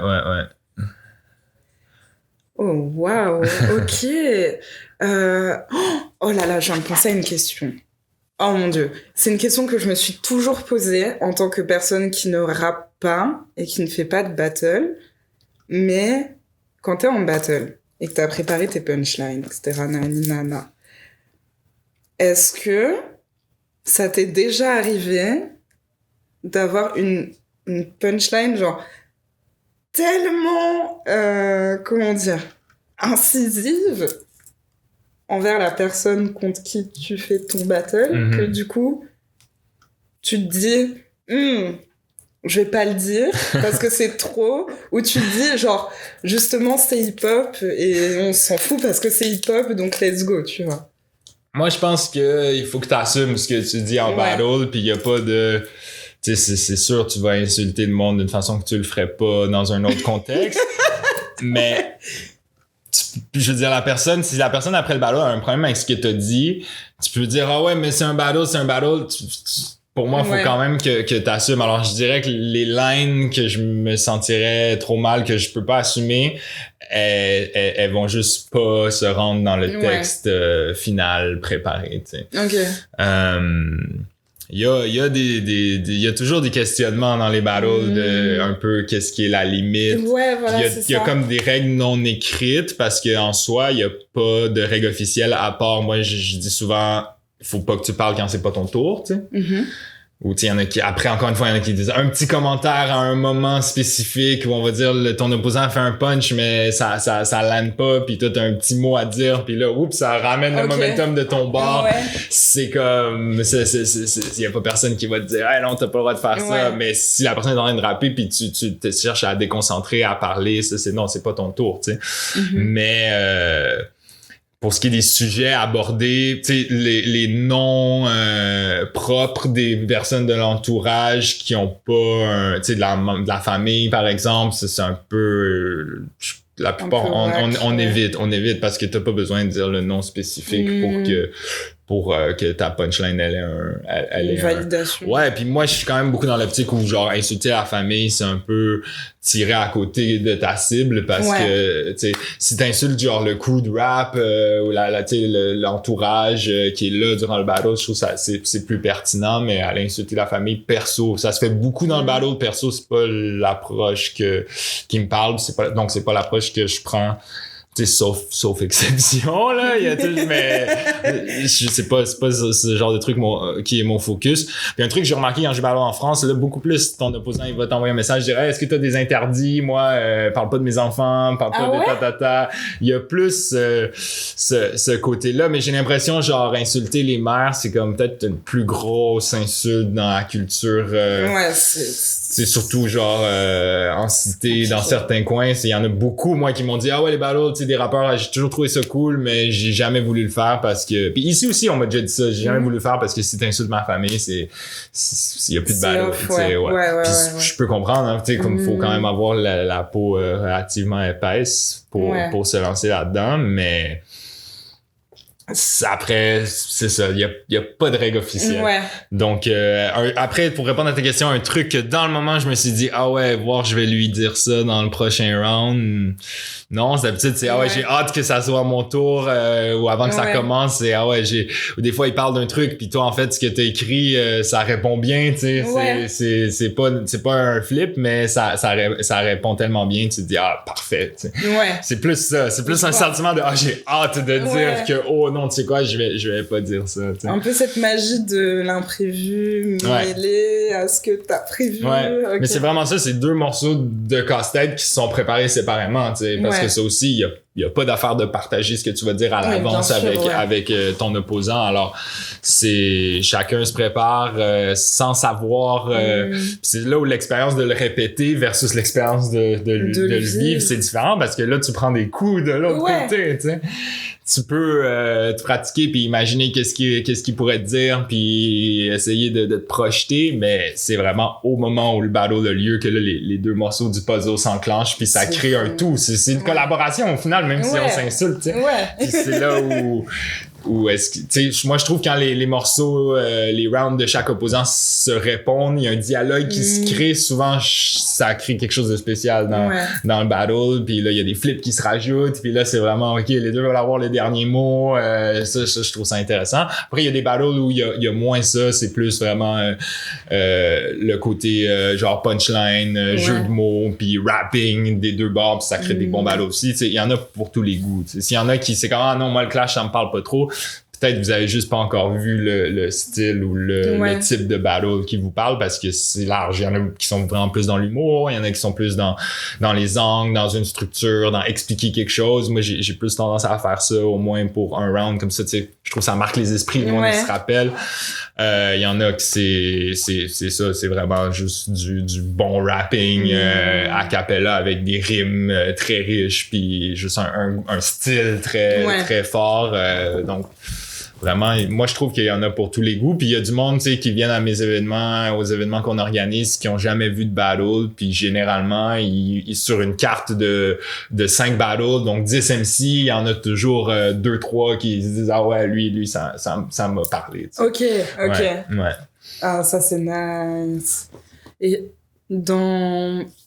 Oh, wow, ok. Oh là là, je viens de penser à une question. Oh mon Dieu. C'est une question que je me suis toujours posée en tant que personne qui ne rappe pas et qui ne fait pas de battle. Mais quand t'es en battle et que t'as préparé tes punchlines, etc., nana, est-ce que ça t'est déjà arrivé d'avoir une punchline, genre, tellement, comment dire, incisive envers la personne contre qui tu fais ton battle, que du coup, tu te dis, je vais pas le dire parce que c'est trop, ou tu te dis, genre, justement, c'est hip-hop et on s'en fout parce que c'est hip-hop, donc let's go, tu vois. Moi, je pense que il faut que t'assumes ce que tu dis en battle, puis il y a pas de... Tu sais, c'est sûr, tu vas insulter le monde d'une façon que tu le ferais pas dans un autre contexte. Mais, je veux dire, si la personne après le battle a un problème avec ce que t'as dit, tu peux dire, ah ouais, mais c'est un battle. Pour moi, il faut quand même que t'assumes. Alors, je dirais que les lines que je me sentirais trop mal, que je peux pas assumer, elles vont juste pas se rendre dans le texte final préparé, tu sais. OK. Il y a toujours des questionnements dans les battles de un peu qu'est-ce qui est la limite. Ouais, voilà, il y a comme des règles non écrites parce que en soi, il y a pas de règles officielles à part, moi, je dis souvent, faut pas que tu parles quand c'est pas ton tour, tu sais. Ou tu sais, il y en a qui, après, encore une fois, il y en a qui disent un petit commentaire à un moment spécifique où on va dire ton opposant fait un punch, mais ça lande pas, puis toi, t'as un petit mot à dire, puis là, oups, ça ramène le momentum de ton bord. C'est comme, y a pas personne qui va te dire, hey, non, t'as pas le droit de faire ça, mais si la personne est en train de rapper, puis tu te cherches à déconcentrer, à parler, ça, c'est pas ton tour, tu sais. Mais, pour ce qui est des sujets abordés, tu sais, les noms propres des personnes de l'entourage qui ont pas, tu sais, de la famille, par exemple, c'est un peu... la plupart, on évite parce que t'as pas besoin de dire le nom spécifique pour que ta punchline elle ait une validation. Ouais, puis moi je suis quand même beaucoup dans l'optique où genre insulter la famille, c'est un peu tirer à côté de ta cible parce que tu sais si t'insultes genre le crew de rap ou tu sais l'entourage qui est là durant le battle, je trouve ça c'est plus pertinent, mais aller insulter la famille perso, ça se fait beaucoup dans le battle perso, c'est pas l'approche qui me parle, c'est pas l'approche que je prends. Tu sais, sauf exception, là. Il y a tout, mais c'est pas ce genre de truc qui est mon focus. Puis un truc que j'ai remarqué quand je battle en France, là, beaucoup plus ton opposant, il va t'envoyer un message, je dirais, est-ce que t'as des interdits? Moi, parle pas de mes enfants, parle pas de ta. Il y a plus ce côté-là, mais j'ai l'impression, genre, insulter les mères, c'est comme peut-être une plus grosse insulte dans la culture. C'est surtout, genre, en cité, dans certains coins. Il y en a beaucoup, moi, qui m'ont dit, ah ouais, les battles, des rappeurs, j'ai toujours trouvé ça cool, mais j'ai jamais voulu le faire parce que... Puis ici aussi, on m'a déjà dit ça, j'ai jamais voulu le faire parce que si t'insultes ma famille, il y a plus de battle. Puis je peux comprendre, hein, tu sais, comme faut quand même avoir la peau relativement épaisse pour se lancer là-dedans, mais... Après, c'est ça, il y a pas de règle officielle. Donc après, pour répondre à ta question, un truc que dans le moment je me suis dit je vais lui dire ça dans le prochain round. Non, d'habitude c'est j'ai hâte que ça soit mon tour ou avant que ça commence, c'est ou des fois il parle d'un truc puis toi en fait ce que t'as écrit ça répond bien, tu sais, c'est pas un flip mais ça répond tellement bien, tu te dis parfait, tu sais. C'est plus ça, c'est plus un sentiment de j'ai hâte de dire que non, tu sais quoi, je vais pas dire ça, t'sais. Un peu cette magie de l'imprévu mêlée à ce que t'as prévu. Mais c'est vraiment ça, c'est deux morceaux de casse-tête qui se sont préparés séparément, tu sais, parce que ça aussi, il y a pas d'affaire de partager ce que tu vas dire à l'avance avec ton opposant. Alors, c'est chacun se prépare sans savoir. C'est là où l'expérience de le répéter versus l'expérience de le vivre, c'est différent parce que là, tu prends des coups de l'autre côté, tu sais. Tu peux te pratiquer puis imaginer qu'est-ce qu'il pourrait te dire puis essayer de te projeter, mais c'est vraiment au moment où le battle a lieu que là les deux morceaux du puzzle s'enclenchent puis ça crée un tout. C'est une collaboration au final, même si on s'insulte, tu sais. C'est là où ou est-ce que, tu sais, moi je trouve quand les morceaux, les rounds de chaque opposant se répondent, il y a un dialogue qui se crée, souvent ça crée quelque chose de spécial dans le battle, puis là il y a des flips qui se rajoutent, puis là c'est vraiment ok, les deux veulent avoir les derniers mots, ça je trouve ça intéressant. Après il y a des battles où il y a moins ça, c'est plus vraiment le côté genre punchline, jeu de mots, puis rapping des deux bords, puis ça crée des bons battles aussi. Il y en a pour tous les goûts. T'sais. S'il y en a qui c'est comme ah non moi le clash ça me parle pas trop, peut-être vous avez juste pas encore vu le style ou le type de battle qui vous parle parce que c'est large. Il y en a qui sont vraiment plus dans l'humour, il y en a qui sont plus dans les angles, dans une structure, dans expliquer quelque chose. Moi j'ai plus tendance à faire ça au moins pour un round comme ça. Je trouve que ça marque les esprits, on se rappelle. Il y en a que c'est ça, c'est vraiment juste du bon rapping a cappella avec des rimes très riches puis juste un style très fort. Donc vraiment, moi je trouve qu'il y en a pour tous les goûts, puis il y a du monde tu sais qui viennent à mes événements, aux événements qu'on organise, qui ont jamais vu de battle, puis généralement ils sur une carte de 5 battles, donc 10 MC, il y en a toujours 2-3 qui se disent ah ouais lui ça m'a parlé. Tu sais. Ok. Ouais. Ah ça c'est nice. Et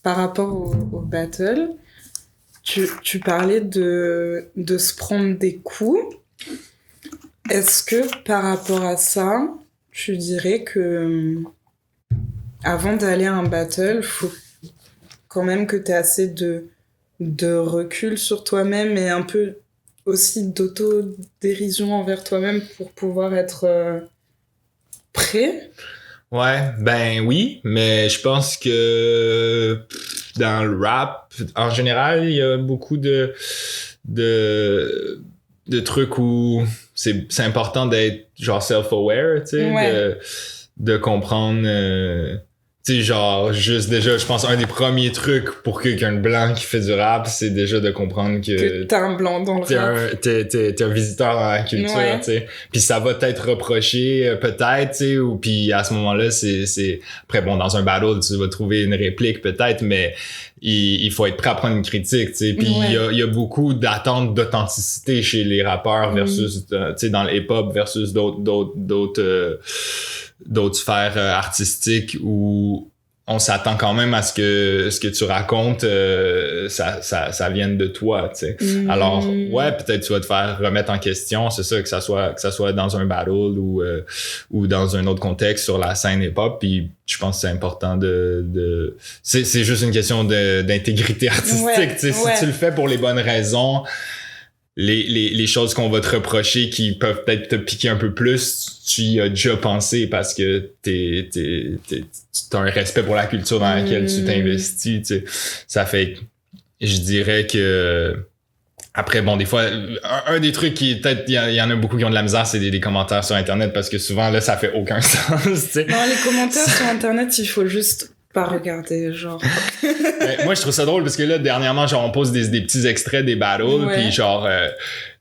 par rapport au battle, tu parlais de se prendre des coups. Est-ce que par rapport à ça, tu dirais que avant d'aller à un battle, faut quand même que tu aies assez de recul sur toi-même et un peu aussi d'autodérision envers toi-même pour pouvoir être prêt? Ouais, ben oui, mais je pense que dans le rap, en général, il y a beaucoup de trucs où c'est important d'être genre self-aware, tu sais, de comprendre tu sais, genre, juste déjà, je pense un des premiers trucs pour quelqu'un de blanc qui fait du rap, c'est déjà de comprendre que t'es un blanc dans le rap. T'es un visiteur dans la culture, tu sais. Puis ça va t'être reproché, peut-être, tu sais, ou puis à ce moment-là, c'est... Après, bon, dans un battle, tu vas trouver une réplique, peut-être, mais il faut être prêt à prendre une critique, tu sais. Puis il y a beaucoup d'attentes d'authenticité chez les rappeurs versus, tu sais, dans le hip-hop versus d'autres sphères artistiques où on s'attend quand même à ce que tu racontes ça vienne de toi, tu sais. Alors ouais, peut-être tu vas te faire remettre en question, c'est ça, que ça soit dans un battle ou dans un autre contexte sur la scène hip-hop, puis je pense que c'est important de c'est juste une question d'intégrité artistique, tu sais. Si tu le fais pour les bonnes raisons, les choses qu'on va te reprocher qui peuvent peut-être te piquer un peu plus, tu y as déjà pensé parce que t'as un respect pour la culture dans laquelle tu t'investis, tu sais. Ça fait, je dirais que après, bon, des fois, un des trucs qui peut-être, il y en a beaucoup qui ont de la misère, c'est des commentaires sur Internet parce que souvent, là, ça fait aucun sens, tu sais. Non, les commentaires sur Internet, il faut juste pas regarder, genre. Moi, je trouve ça drôle parce que là, dernièrement, genre, on pose des petits extraits des battles, puis genre,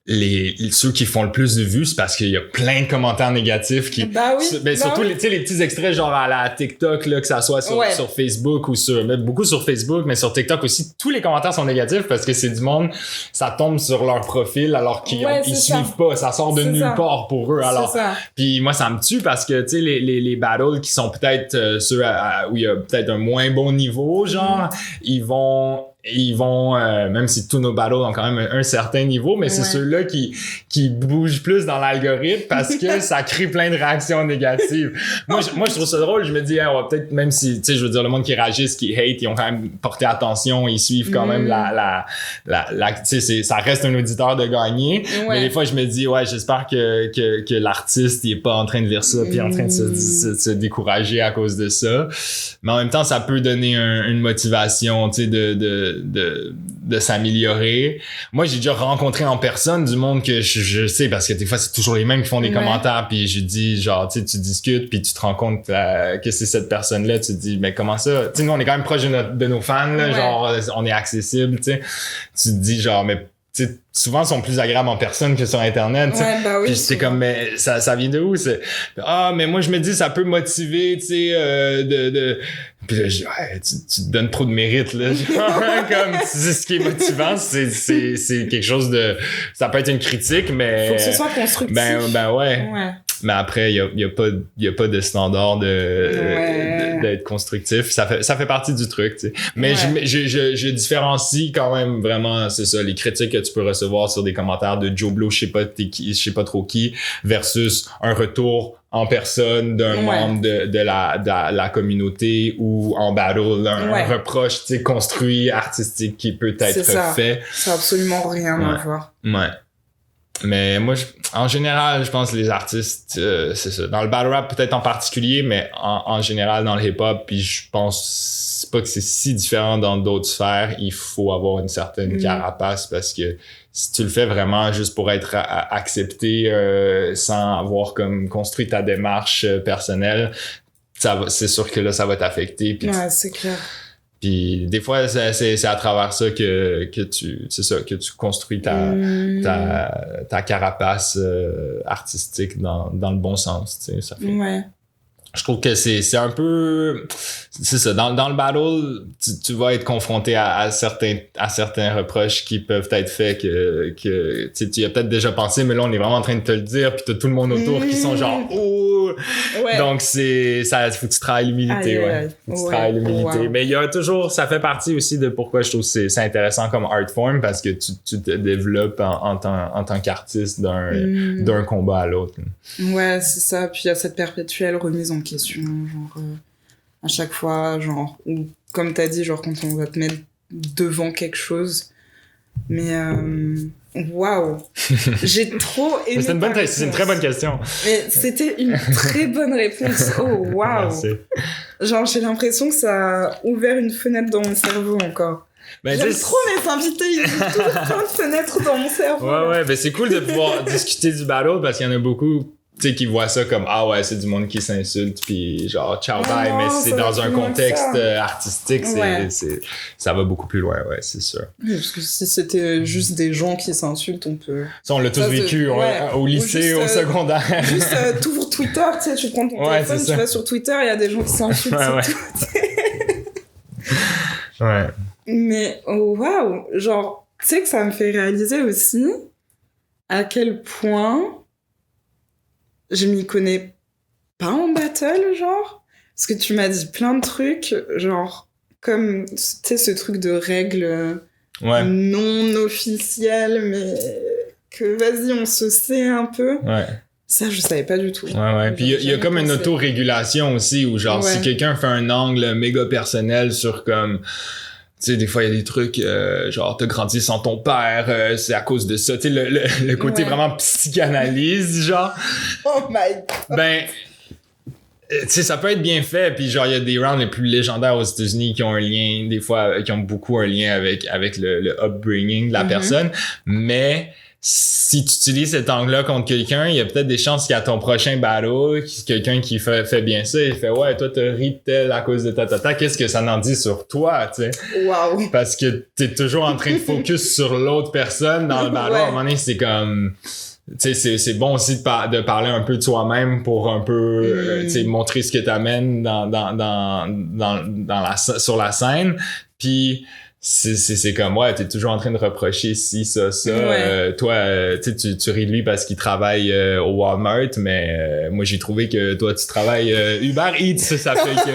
ceux qui font le plus de vues, c'est parce qu'il y a plein de commentaires négatifs qui... surtout les petits extraits genre à la TikTok, là, que ça soit sur Facebook ou même beaucoup sur Facebook, mais sur TikTok aussi, tous les commentaires sont négatifs parce que c'est du monde, ça tombe sur leur profil alors qu'ils suivent pas, ça sort de nulle part pour eux. Alors, puis moi, ça me tue parce que, tu sais, les battles qui sont peut-être ceux où il y a peut-être un moins bon niveau, genre, ils vont même si tous nos battles ont quand même un certain niveau, mais c'est ceux-là qui bougent plus dans l'algorithme parce que ça crée plein de réactions négatives. Moi, je trouve ça drôle. Je me dis, on va peut-être, même si, tu sais, je veux dire, le monde qui réagisse, qui hate, ils ont quand même porté attention, ils suivent quand même tu sais, ça reste un auditeur de gagner. Mais des fois, je me dis, j'espère que l'artiste, il est pas en train de lire ça puis en train de se décourager à cause de ça. Mais en même temps, ça peut donner une motivation, tu sais, de s'améliorer. Moi, j'ai déjà rencontré en personne du monde que je sais, parce que des fois, c'est toujours les mêmes qui font des commentaires, puis je dis, genre, tu sais, tu discutes, puis tu te rends compte que c'est cette personne-là, tu te dis, mais comment ça? Tu sais, nous, on est quand même proche de nos fans, là, genre, on est accessible, tu sais. Tu te dis, genre, mais tu sais, souvent sont plus agréables en personne que sur Internet. Ouais, bah oui, puis c'est comme, mais ça vient de où? Mais moi, je me dis, ça peut motiver, tu sais, Puis là, je dis, ouais, tu te donnes trop de mérite, là. Comme, c'est ce qui est motivant, c'est quelque chose de... Ça peut être une critique, mais... Faut que ce soit constructif. Ben ouais. Mais après, il y a pas de standard d'être constructif. Ça fait partie du truc, tu sais. Mais je différencie quand même vraiment, c'est ça, les critiques que tu peux recevoir sur des commentaires de Joe Blow, je sais pas trop qui, versus un retour en personne d'un membre de la communauté ou en battle, un reproche, tu sais, construit, artistique qui peut être fait. Ça n'a absolument rien à voir. Ouais. Mais moi, en général, je pense que les artistes, c'est ça. Dans le battle rap, peut-être en particulier, mais en général, dans le hip-hop, puis je pense pas que c'est si différent dans d'autres sphères. Il faut avoir une certaine carapace parce que si tu le fais vraiment juste pour être accepté sans avoir comme construit ta démarche personnelle, c'est sûr que là, ça va t'affecter. Puis c'est clair. Puis des fois, c'est à travers ça que tu construis ta carapace artistique dans le bon sens, tu sais, ça fait. Je trouve que c'est un peu, c'est ça, dans le battle, tu vas être confronté à certains reproches qui peuvent être faits que tu y as peut-être déjà pensé, mais là on est vraiment en train de te le dire, puis t'as tout le monde autour qui sont genre donc ça, faut que tu travailles l'humilité. Faut que tu travailles l'humilité. Mais il y a toujours, ça fait partie aussi de pourquoi je trouve que c'est intéressant comme art form, parce que tu te développes en tant qu'artiste d'un combat à l'autre. Ouais, c'est ça. Puis il y a cette perpétuelle remise en question, genre à chaque fois, genre, ou comme t'as dit, genre quand on va te mettre devant quelque chose. Mais waouh, j'ai trop aimé. C'est une très bonne question. Mais c'était une très bonne réponse. Oh waouh. Genre j'ai l'impression que ça a ouvert une fenêtre dans mon cerveau encore. J'aime trop mes invités, ils ouvrent toujours plein de fenêtres dans mon cerveau. Ouais, ben c'est cool de pouvoir discuter du battle parce qu'il y en a beaucoup, tu sais, qui voient ça comme ah ouais, c'est du monde qui s'insulte puis genre ciao bye, mais c'est dans un contexte artistique, ça va beaucoup plus loin, ouais, c'est sûr. Oui, parce que si c'était juste des gens qui s'insultent, on peut. Ça, on l'a tous vécu au lycée, juste, au secondaire. Juste t'ouvres Twitter, tu sais, tu prends ton téléphone, tu vas sur Twitter, il y a des gens qui s'insultent, tout. Ouais. Mais waouh, genre, tu sais que ça me fait réaliser aussi à quel point je m'y connais pas en battle, genre. Parce que tu m'as dit plein de trucs, genre, comme, tu sais, ce truc de règles non officielles, mais que vas-y, on se sait un peu. Ouais. Ça, je savais pas du tout. Ouais. Puis il y a comme une autorégulation aussi, où genre, si quelqu'un fait un angle méga personnel sur comme... Tu sais, des fois, il y a des trucs, genre, t'as grandi sans ton père, c'est à cause de ça. Tu sais, le côté vraiment psychanalyse, genre. Oh my God! Ben, tu sais, ça peut être bien fait. Puis genre, il y a des rounds les plus légendaires aux États-Unis qui ont un lien, des fois, qui ont beaucoup un lien avec le upbringing de la personne. Mais... si tu utilises cet angle-là contre quelqu'un, il y a peut-être des chances qu'à ton prochain battle, quelqu'un qui fait bien ça, il fait « Ouais, toi, t'as ri de tel à cause de ta. Qu'est-ce que ça en dit sur toi, tu sais? » Wow. Parce que t'es toujours en train de focus sur l'autre personne dans le battle. À un moment donné, c'est comme... Tu sais, c'est bon aussi de parler un peu de soi-même pour un peu, tu sais, montrer ce que t'amènes sur la scène. Puis... c'est comme ouais, t'es toujours en train de reprocher ci ça toi tu ris de lui parce qu'il travaille au Walmart, mais moi j'ai trouvé que toi tu travailles Uber Eats, ça fait que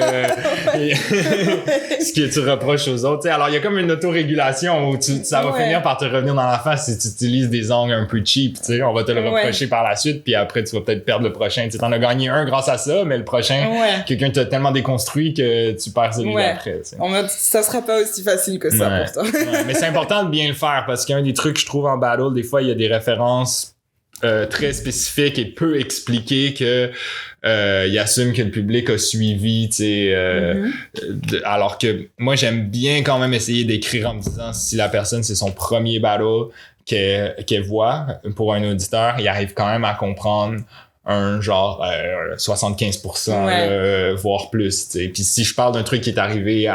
ce que tu reproches aux autres, t'sais. Alors il y a comme une autorégulation où ça va finir par te revenir dans la face si tu utilises des angles un peu cheap, tu sais, on va te le reprocher par la suite, puis après tu vas peut-être perdre le prochain, tu sais, t'en as gagné un grâce à ça, mais le prochain quelqu'un t'a tellement déconstruit que tu perds celui d'après, t'sais. En mode ça sera pas aussi facile que ça pour toi. Mais c'est important de bien le faire parce qu'un des trucs que je trouve en battle, des fois il y a des références très spécifiques et peu expliquées que il assume que le public a suivi, tu sais, alors que moi j'aime bien quand même essayer d'écrire en me disant si la personne c'est son premier battle qu'elle voit pour un auditeur, il arrive quand même à comprendre un genre 75%, voire plus, tu sais. Puis si je parle d'un truc qui est arrivé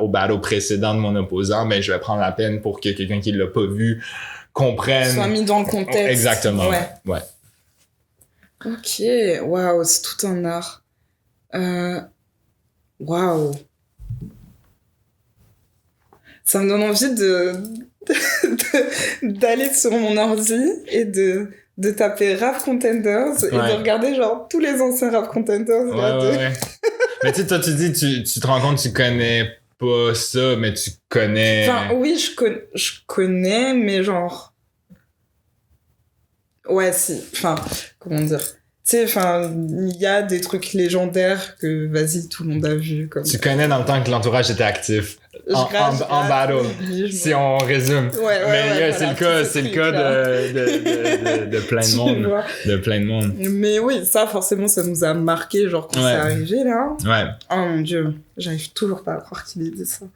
au battle précédent de mon opposant, ben je vais prendre la peine pour que quelqu'un qui l'a pas vu comprennent. Soit mis dans le contexte. Exactement. Ouais. Ok, waouh, c'est tout un art. Waouh. Ça me donne envie d'aller sur mon ordi et de taper Rap Contenders et de regarder genre tous les anciens Rap Contenders. Ouais. Mais tu sais, toi, tu dis, tu te rends compte, tu connais pas ça, mais tu connais... Enfin, oui, je connais, mais genre... Ouais, si. Enfin, comment dire? Tu sais, enfin, il y a des trucs légendaires que, vas-y, tout le monde a vu. Comme... Tu connais dans le temps que l'entourage était actif. En battle, si on résume. Mais c'est le cas de plein de monde. De plein de monde. Mais oui, ça, forcément, ça nous a marqué, genre, quand c'est arrivé, là. Ouais. Oh mon Dieu, j'arrive toujours pas à croire qu'il ait dit ça.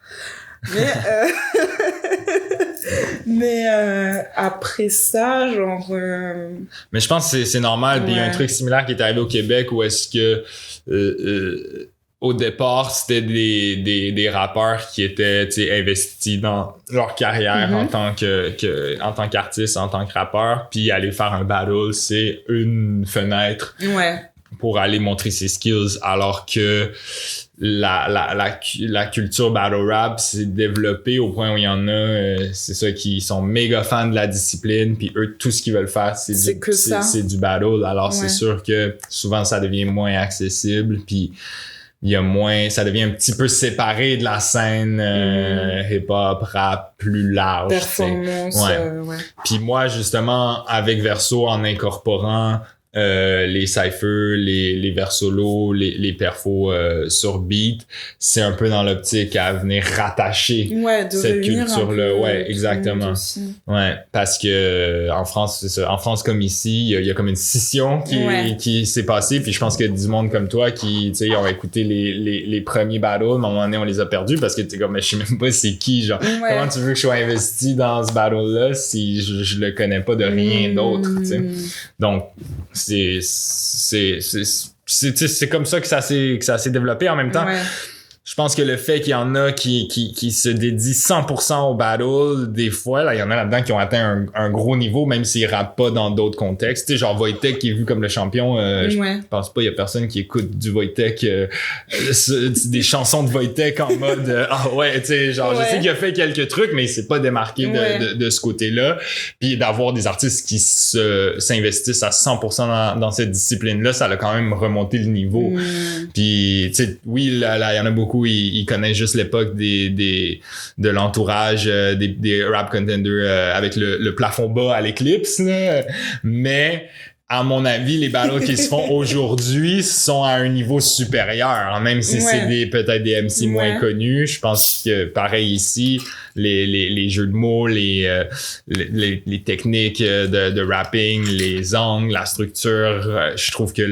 Mais après ça, genre... Mais je pense que c'est normal. Puis il y a un truc similaire qui est arrivé au Québec où est-ce que... au départ, c'était des rappeurs qui étaient investis dans leur carrière en tant qu'artiste, en tant que rappeur. Puis aller faire un battle, c'est une fenêtre pour aller montrer ses skills. Alors que la culture battle rap s'est développée au point où il y en a, c'est ça, qui sont méga fans de la discipline, puis eux, tout ce qu'ils veulent faire, c'est du battle. Alors c'est sûr que souvent ça devient moins accessible, puis il y a moins, ça devient un petit peu séparé de la scène hip-hop, rap plus large. Performance, Puis moi, justement, avec Verso, en incorporant les cyphers, les vers solos, les perfos sur beat, c'est un peu dans l'optique à venir rattacher cette culture-là. Ouais, exactement. Ouais, parce que en France, c'est ça. En France comme ici, il y a comme une scission qui s'est passée, puis je pense qu'il y a du monde comme toi qui, tu sais, ont écouté les premiers battles, mais à un moment donné, on les a perdus parce que t'es comme, mais je sais même pas c'est qui, genre, comment tu veux que je sois investi dans ce battle-là si je le connais pas de rien d'autre, tu sais. Donc, c'est comme ça que ça s'est développé. En même temps, je pense que le fait qu'il y en a qui se dédient 100% au battle, des fois, là, il y en a là-dedans qui ont atteint un gros niveau, même s'ils rappent pas dans d'autres contextes. Tu sais, genre Wojtek qui est vu comme le champion, je pense pas, il y a personne qui écoute du Wojtek, des chansons de Wojtek en mode, tu sais, genre, je sais qu'il a fait quelques trucs, mais il s'est pas démarqué de ce côté-là. Puis d'avoir des artistes qui s'investissent à 100% dans cette discipline-là, ça a quand même remonté le niveau. Puis, tu sais, oui, là, il y en a beaucoup, ils connaissent juste l'époque de l'entourage des rap contenders avec le plafond bas à l'éclipse, là. Mais à mon avis, les battles qui se font aujourd'hui sont à un niveau supérieur, même si c'est peut-être des MC moins connus. Je pense que pareil ici, les jeux de mots, les techniques de rapping, les angles, la structure, je trouve que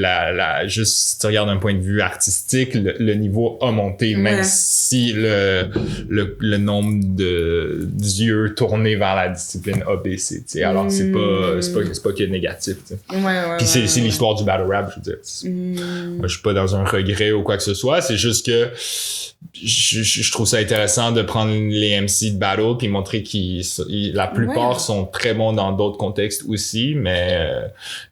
juste si tu regardes d'un point de vue artistique, le niveau a monté, même si le nombre d'yeux tournés vers la discipline a baissé, tu sais. Alors c'est pas que négatif, tu sais. Puis c'est l'histoire du battle rap, je veux dire. Moi, je suis pas dans un regret ou quoi que ce soit, c'est juste que je trouve ça intéressant de prendre les MC de battle puis montrer la plupart sont très bons dans d'autres contextes aussi, mais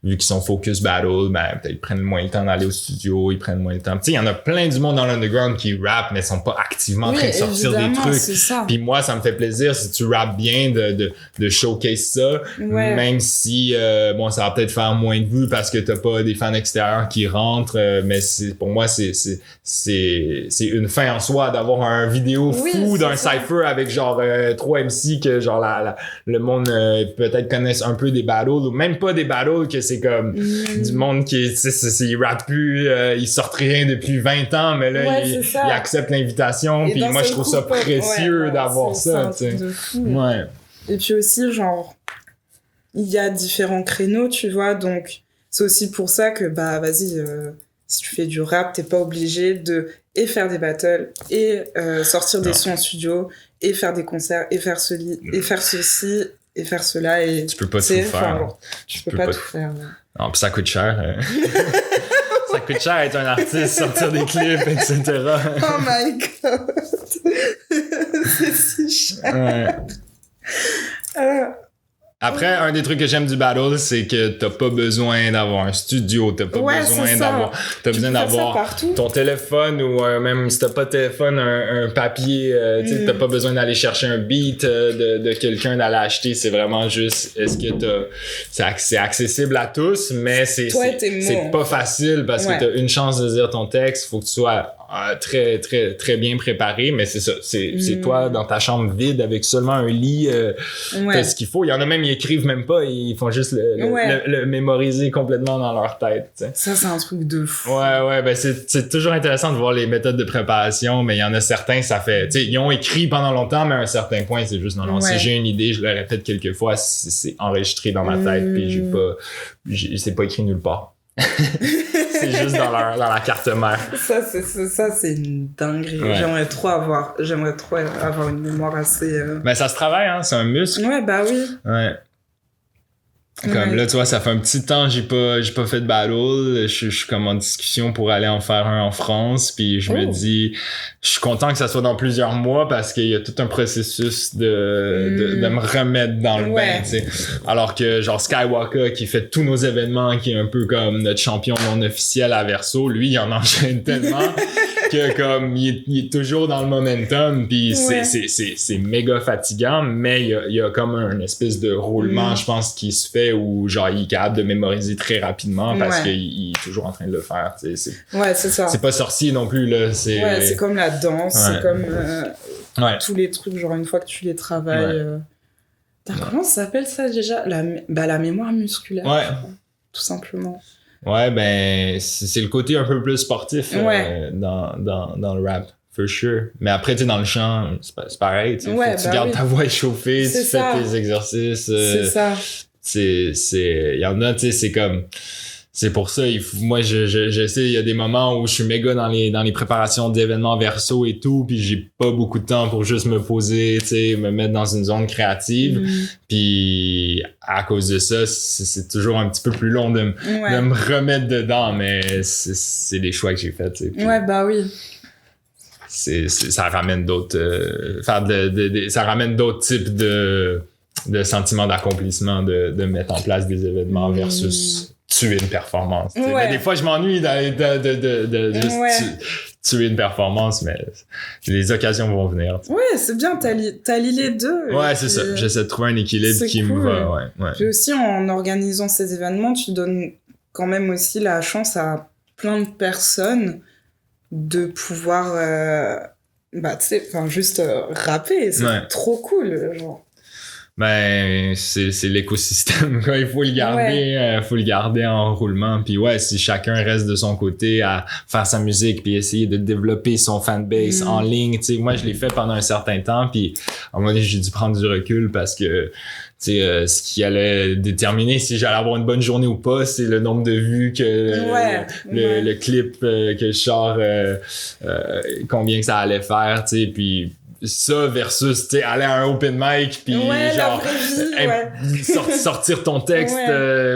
vu qu'ils sont focus battle, ben peut-être ils prennent moins le temps d'aller au studio, ils prennent moins le temps. Tu sais, il y en a plein du monde dans l'underground qui rappe mais sont pas activement en train de sortir des trucs. Puis moi, ça me fait plaisir si tu rappes bien de showcase ça, même si ça va peut-être faire moins de vues parce que t'as pas des fans extérieurs qui rentrent, mais pour moi c'est une fin en soi d'avoir un vidéo fou d'un cypher avec genre 3 MC que genre le monde peut-être connaisse un peu des battles ou même pas des battles, que c'est comme du monde qui il rappe plus, il sort rien depuis 20 ans, mais là il accepte l'invitation, puis moi je trouve ça précieux d'avoir ça, tu sais. Et puis aussi genre il y a différents créneaux, tu vois, donc c'est aussi pour ça que vas-y, si tu fais du rap, t'es pas obligé de faire des battles et sortir des sons en studio et faire des concerts et faire ceci et faire cela, et tu peux pas tout faire. Tu peux pas tout faire. Non, puis ça coûte cher. Ça coûte cher être un artiste, sortir des clips, etc. Oh my god. C'est si cher. Après, un des trucs que j'aime du battle, c'est que t'as pas besoin d'avoir un studio, t'as pas besoin d'avoir... T'as besoin d'avoir ton téléphone ou même si t'as pas de téléphone, un papier, tu sais, t'as pas besoin d'aller chercher un beat de quelqu'un d'aller acheter, c'est vraiment juste, est-ce que c'est accessible à tous, mais c'est pas facile parce que t'as une chance de dire ton texte, faut que tu sois très très très bien préparé, mais c'est ça, c'est toi dans ta chambre vide avec seulement un lit, t'as ce qu'il faut. Il y en a même, ils écrivent même pas, ils font juste le mémoriser complètement dans leur tête, t'sais. Ça c'est un truc de fou. Ouais, ben c'est toujours intéressant de voir les méthodes de préparation, mais il y en a certains, ça fait, tu sais, ils ont écrit pendant longtemps, mais à un certain point c'est juste non, si j'ai une idée, je le répète quelques fois, c'est enregistré dans ma tête, puis c'est pas écrit nulle part. C'est juste dans la carte mère. Ça c'est une dinguerie. Ouais. J'aimerais trop avoir une mémoire assez Mais ça se travaille, hein, c'est un muscle. Ouais, bah oui. Ouais. Comme là, tu vois, ça fait un petit temps j'ai pas fait de battle. Je suis comme en discussion pour aller en faire un en France, puis je me dis, je suis content que ça soit dans plusieurs mois parce qu'il y a tout un processus de me remettre dans le bain, tu sais. Alors que genre Skywalker qui fait tous nos événements, qui est un peu comme notre champion non officiel à Verso, lui il en enchaîne tellement que comme il est toujours dans le momentum, puis c'est méga fatigant, mais il y a comme un espèce de roulement, je pense, qui se fait où genre il est capable de mémoriser très rapidement parce qu'il est toujours en train de le faire, tu sais. C'est ça. C'est pas sorcier non plus là, c'est comme la danse, c'est comme tous les trucs, genre une fois que tu les travailles. Comment ça s'appelle ça déjà? La mémoire musculaire. Ouais. Tout simplement. Ouais, ben c'est le côté un peu plus sportif dans le rap. For sure. Mais après, tu sais, dans le chant, c'est pareil. Tu gardes ta voix échauffée, tu fais tes exercices. C'est ça. Il y en a, tu sais, c'est comme... C'est pour ça, moi, je sais, il y a des moments où je suis méga dans les préparations d'événements Verso et tout, puis j'ai pas beaucoup de temps pour juste me poser, tu sais, me mettre dans une zone créative. Puis à cause de ça, c'est toujours un petit peu plus long de me remettre dedans, mais c'est des choix que j'ai faits, tu sais. Ouais, bah oui. Ça ramène d'autres... ça ramène d'autres types de sentiments d'accomplissement de mettre en place des événements versus tuer une performance. Mais des fois, je m'ennuie de juste tuer une performance, mais les occasions vont venir. Ouais, c'est bien, t'as lié les deux. Ouais, c'est ça. J'essaie de trouver un équilibre qui me va. Ouais. Puis aussi, en organisant ces événements, tu donnes quand même aussi la chance à plein de personnes de pouvoir tu sais, juste rapper. C'est trop cool, genre. Ben c'est l'écosystème quoi, il faut le garder en roulement, puis si chacun reste de son côté à faire sa musique puis essayer de développer son fanbase en ligne, tu sais, moi je l'ai fait pendant un certain temps, puis à un moment donné j'ai dû prendre du recul parce que tu sais ce qui allait déterminer si j'allais avoir une bonne journée ou pas, c'est le nombre de vues que le clip que je sors, combien que ça allait faire, tu sais, puis ça versus tu sais aller à un open mic puis genre sortir ton texte,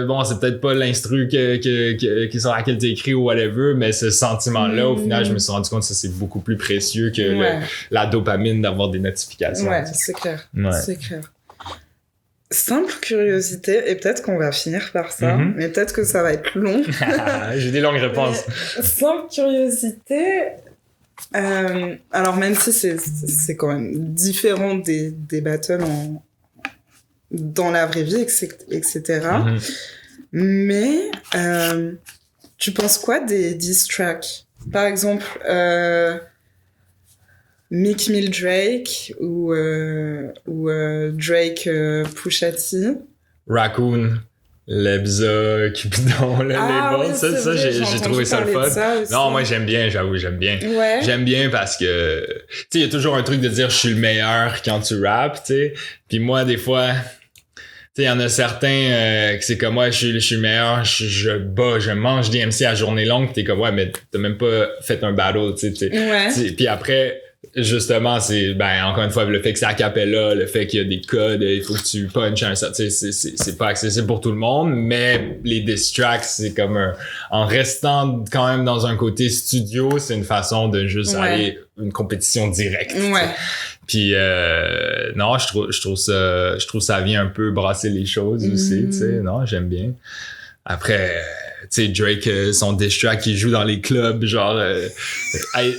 bon c'est peut-être pas l'instru qui sur laquelle t'as écrit ou whatever, mais ce sentiment là au final je me suis rendu compte que c'est beaucoup plus précieux que la dopamine d'avoir des notifications. C'est clair. C'est clair. Simple curiosité, et peut-être qu'on va finir par ça, mais peut-être que ça va être long. J'ai des longues réponses. Simple curiosité. Alors même si c'est quand même différent des battles dans la vraie vie, etc. Mais tu penses quoi des diss tracks? Par exemple, Meek Mill Drake ou Drake Pusha T. Raccoon. Lebza, Cupidon, le label, ça j'ai trouvé ça le fun. Non, moi j'aime bien, j'avoue, j'aime bien. J'aime bien parce que, tu sais, il y a toujours un truc de dire je suis le meilleur quand tu rappes, tu sais. Puis moi, des fois, tu sais, il y en a certains que c'est comme moi, je suis le meilleur, je mange des MC à journée longue, pis t'es comme mais t'as même pas fait un battle, tu sais. Puis après, justement, c'est, encore une fois, le fait que c'est a cappella, le fait qu'il y a des codes, il faut que tu punches un ça, tu sais, c'est pas accessible pour tout le monde, mais les diss tracks, c'est comme en restant quand même dans un côté studio, c'est une façon de juste aller une compétition directe. Ouais. Puis non, je trouve ça vient un peu brasser les choses aussi, tu sais. Non, j'aime bien. Après, tu sais, Drake, son diss track, il joue dans les clubs, genre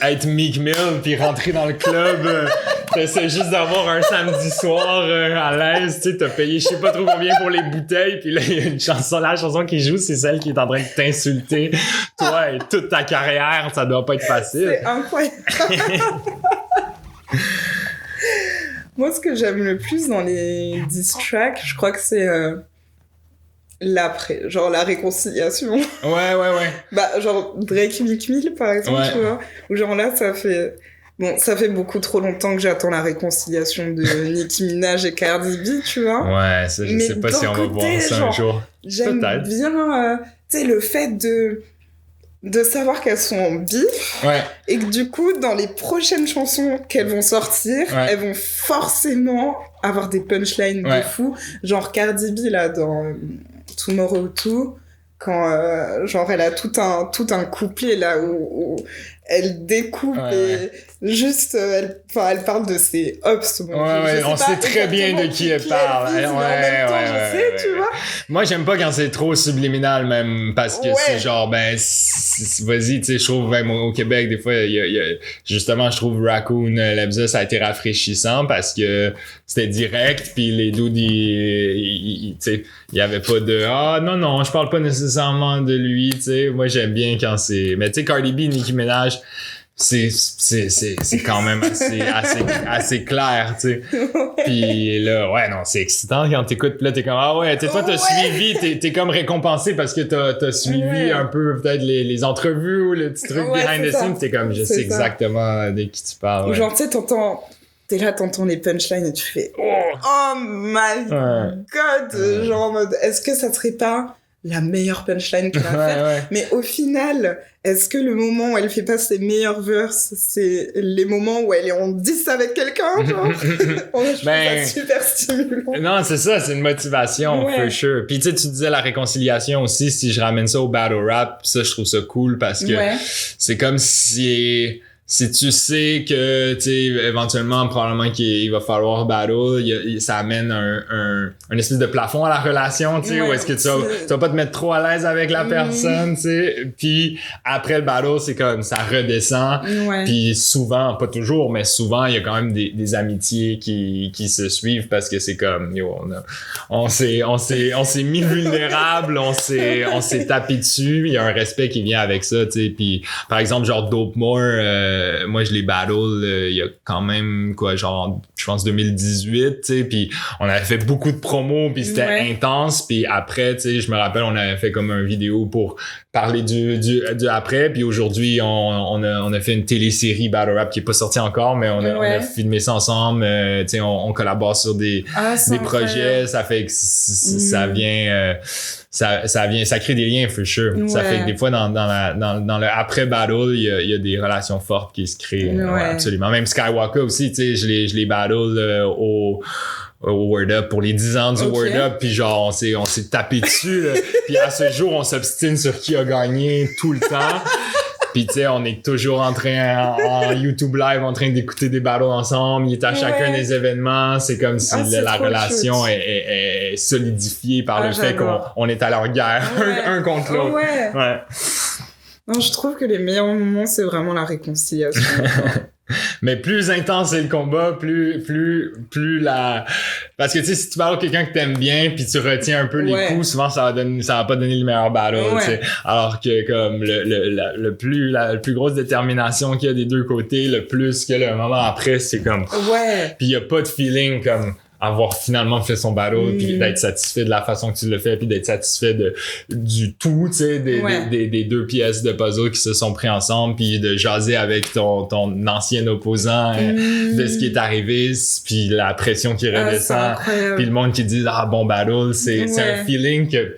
être Meek Mill puis rentrer dans le club, t'essaies juste d'avoir un samedi soir à l'aise, tu sais, t'as payé je sais pas trop combien pour les bouteilles, puis là il y a une chanson, la chanson qui joue, c'est celle qui est en train de t'insulter, toi et toute ta carrière, ça doit pas être facile. C'est incroyable. Moi, ce que j'aime le plus dans les diss tracks, je crois que c'est l'après, genre la réconciliation. Ouais. Bah, genre Drake Meek Mill, par exemple, tu vois. Où genre là, ça fait beaucoup trop longtemps que j'attends la réconciliation de Nicki Minaj et Cardi B, tu vois. Ouais, ça, je sais pas si on va voir ça un jour. J'aime bien, tu sais, le fait de savoir qu'elles sont en bif et que du coup dans les prochaines chansons qu'elles vont sortir elles vont forcément avoir des punchlines de fou, genre Cardi B là dans Tomorrow 2 quand genre elle a tout un couplet là où elle découpe et juste elle parle de ses ups. Bon, on sait très bien de qui elle parle. Tu vois. Moi, j'aime pas quand c'est trop subliminal même parce que c'est genre vas-y, tu sais, je trouve même au Québec des fois il y a justement je trouve Raccoon Lebza ça a été rafraîchissant parce que c'était direct puis les dudes tu sais, il y avait pas de non, je parle pas nécessairement de lui, tu sais. Moi, j'aime bien quand c'est mais tu sais Cardi B, Nicki Minaj c'est quand même assez clair, tu sais. Puis là, non, c'est excitant quand t'écoutes, pis là, t'es comme, toi, t'as suivi, t'es comme récompensé parce que t'as suivi un peu, peut-être, les entrevues ou le petit truc behind the scenes, t'es comme, je sais exactement de qui tu parles. Ou genre, tu sais, t'entends les punchlines et tu fais, oh my god, genre en mode, est-ce que ça serait pas la meilleure punchline qu'elle a faite, mais au final, est-ce que le moment où elle fait pas ses meilleurs verses, c'est les moments où elle est en 10 avec quelqu'un, genre? Je trouve ça super stimulant. Non, c'est ça, c'est une motivation, for sure. Puis tu sais, tu disais la réconciliation aussi, si je ramène ça au battle rap, ça, je trouve ça cool parce que c'est comme si tu sais que, tu sais, éventuellement, probablement qu'il va falloir battle, ça amène un espèce de plafond à la relation, tu sais, où est-ce que tu vas pas te mettre trop à l'aise avec la personne, tu sais. Puis après le battle, c'est comme, ça redescend. Puis souvent, pas toujours, mais souvent, il y a quand même des amitiés qui se suivent parce que c'est comme, on s'est mis vulnérable, on s'est tapé dessus, il y a un respect qui vient avec ça, tu sais. Puis par exemple, genre Dope More, moi je les battle il y a quand même genre je pense 2018, tu sais, puis on avait fait beaucoup de promos puis c'était intense, puis après tu sais je me rappelle on avait fait comme un vidéo pour parler du après, puis aujourd'hui on a fait une télésérie battle rap qui est pas sortie encore, mais on a filmé ça ensemble, tu sais on collabore sur des projets, ça fait que ça vient ça crée des liens for sure. Ça fait que des fois dans le après battle il y a des relations fortes qui se créent. Absolument. Même Skywalker aussi, tu sais, je les battle au Word Up pour les 10 ans du Word Up, puis genre on s'est tapé dessus là. Puis à ce jour on s'obstine sur qui a gagné tout le temps. Puis tu sais, on est toujours en YouTube Live en train d'écouter des battles ensemble. Il est à chacun des événements. C'est comme si la relation est solidifiée par le fait qu'on est à leur guerre un contre l'autre. Non, je trouve que les meilleurs moments, c'est vraiment la réconciliation. Mais plus intense est le combat, plus parce que tu sais si tu parles à quelqu'un que t'aimes bien puis tu retiens un peu les coups, souvent ça va pas donner le meilleur battle, tu sais. Alors que comme la plus grosse détermination qu'il y a des deux côtés, le plus que le moment après, c'est comme puis il y a pas de feeling comme avoir finalement fait son battle puis d'être satisfait de la façon que tu le fais puis d'être satisfait du tout, tu sais, des deux pièces de puzzle qui se sont pris ensemble puis de jaser avec ton ancien opposant de ce qui est arrivé puis la pression qui redescend puis le monde qui dit bon battle, c'est un feeling que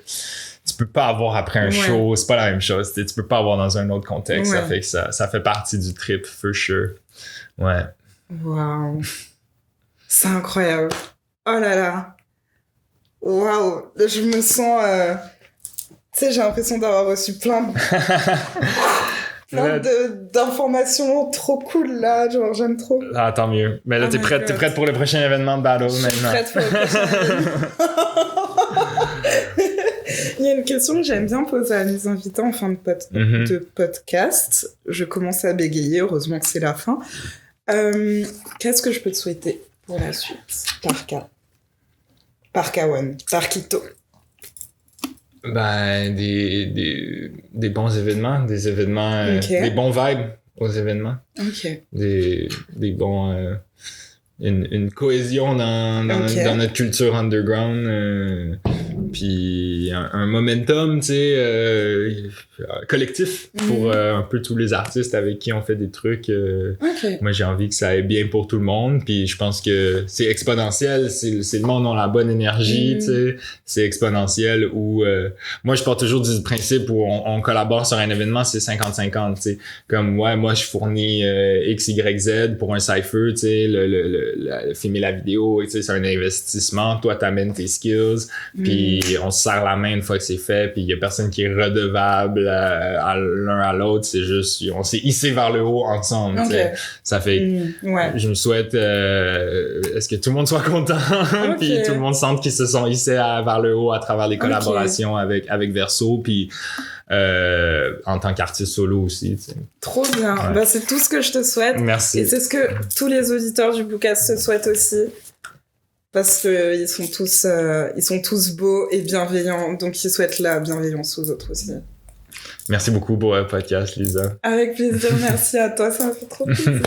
tu peux pas avoir après un show, c'est pas la même chose, tu peux pas avoir dans un autre contexte, ça fait que ça fait partie du trip for sure. Waouh. C'est incroyable. Oh là là. Waouh. Je me sens... Tu sais, j'ai l'impression d'avoir reçu plein d'informations trop cool, là. Genre, j'aime trop. Ah, tant mieux. Mais là, t'es prête pour le prochain événement de Battle, maintenant. Je suis prête pour le prochain événement. Il y a une question que j'aime bien poser à mes invités en fin de podcast. Je commence à bégayer, heureusement que c'est la fin. Qu'est-ce que je peux te souhaiter pour la suite? Par Kawan, par Quito. Ben, des bons événements, des événements, des bons vibes aux événements. Ok. Des bons... une cohésion dans notre culture underground, puis un momentum, tu sais, collectif pour un peu tous les artistes avec qui on fait des trucs. Moi, j'ai envie que ça aille bien pour tout le monde, puis je pense que c'est exponentiel, c'est le monde ont la bonne énergie, tu sais, c'est exponentiel où moi, je pars toujours du principe où on collabore sur un événement, c'est 50-50, tu sais, comme moi, je fournis X, Y, Z pour un cypher, tu sais, filmer la vidéo, tu sais, c'est un investissement, toi, t'amènes tes skills, puis on se serre la main une fois que c'est fait, puis il y a personne qui est redevable à l'un à l'autre, c'est juste, on s'est hissé vers le haut ensemble, tu sais. Ça fait, je me souhaite, est-ce que tout le monde soit content, puis tout le monde sente qu'ils se sont hissés vers le haut à travers les collaborations avec Verso, puis en tant qu'artiste solo aussi, tu sais. Trop bien. Ouais. Bah, c'est tout ce que je te souhaite. Merci. Et c'est ce que tous les auditeurs du Bluecast se souhaitent aussi. Parce que ils sont tous beaux et bienveillants. Donc, ils souhaitent la bienveillance aux autres aussi. Merci beaucoup pour le podcast, Lisa. Avec plaisir. Merci à toi. Ça m'a fait trop plaisir.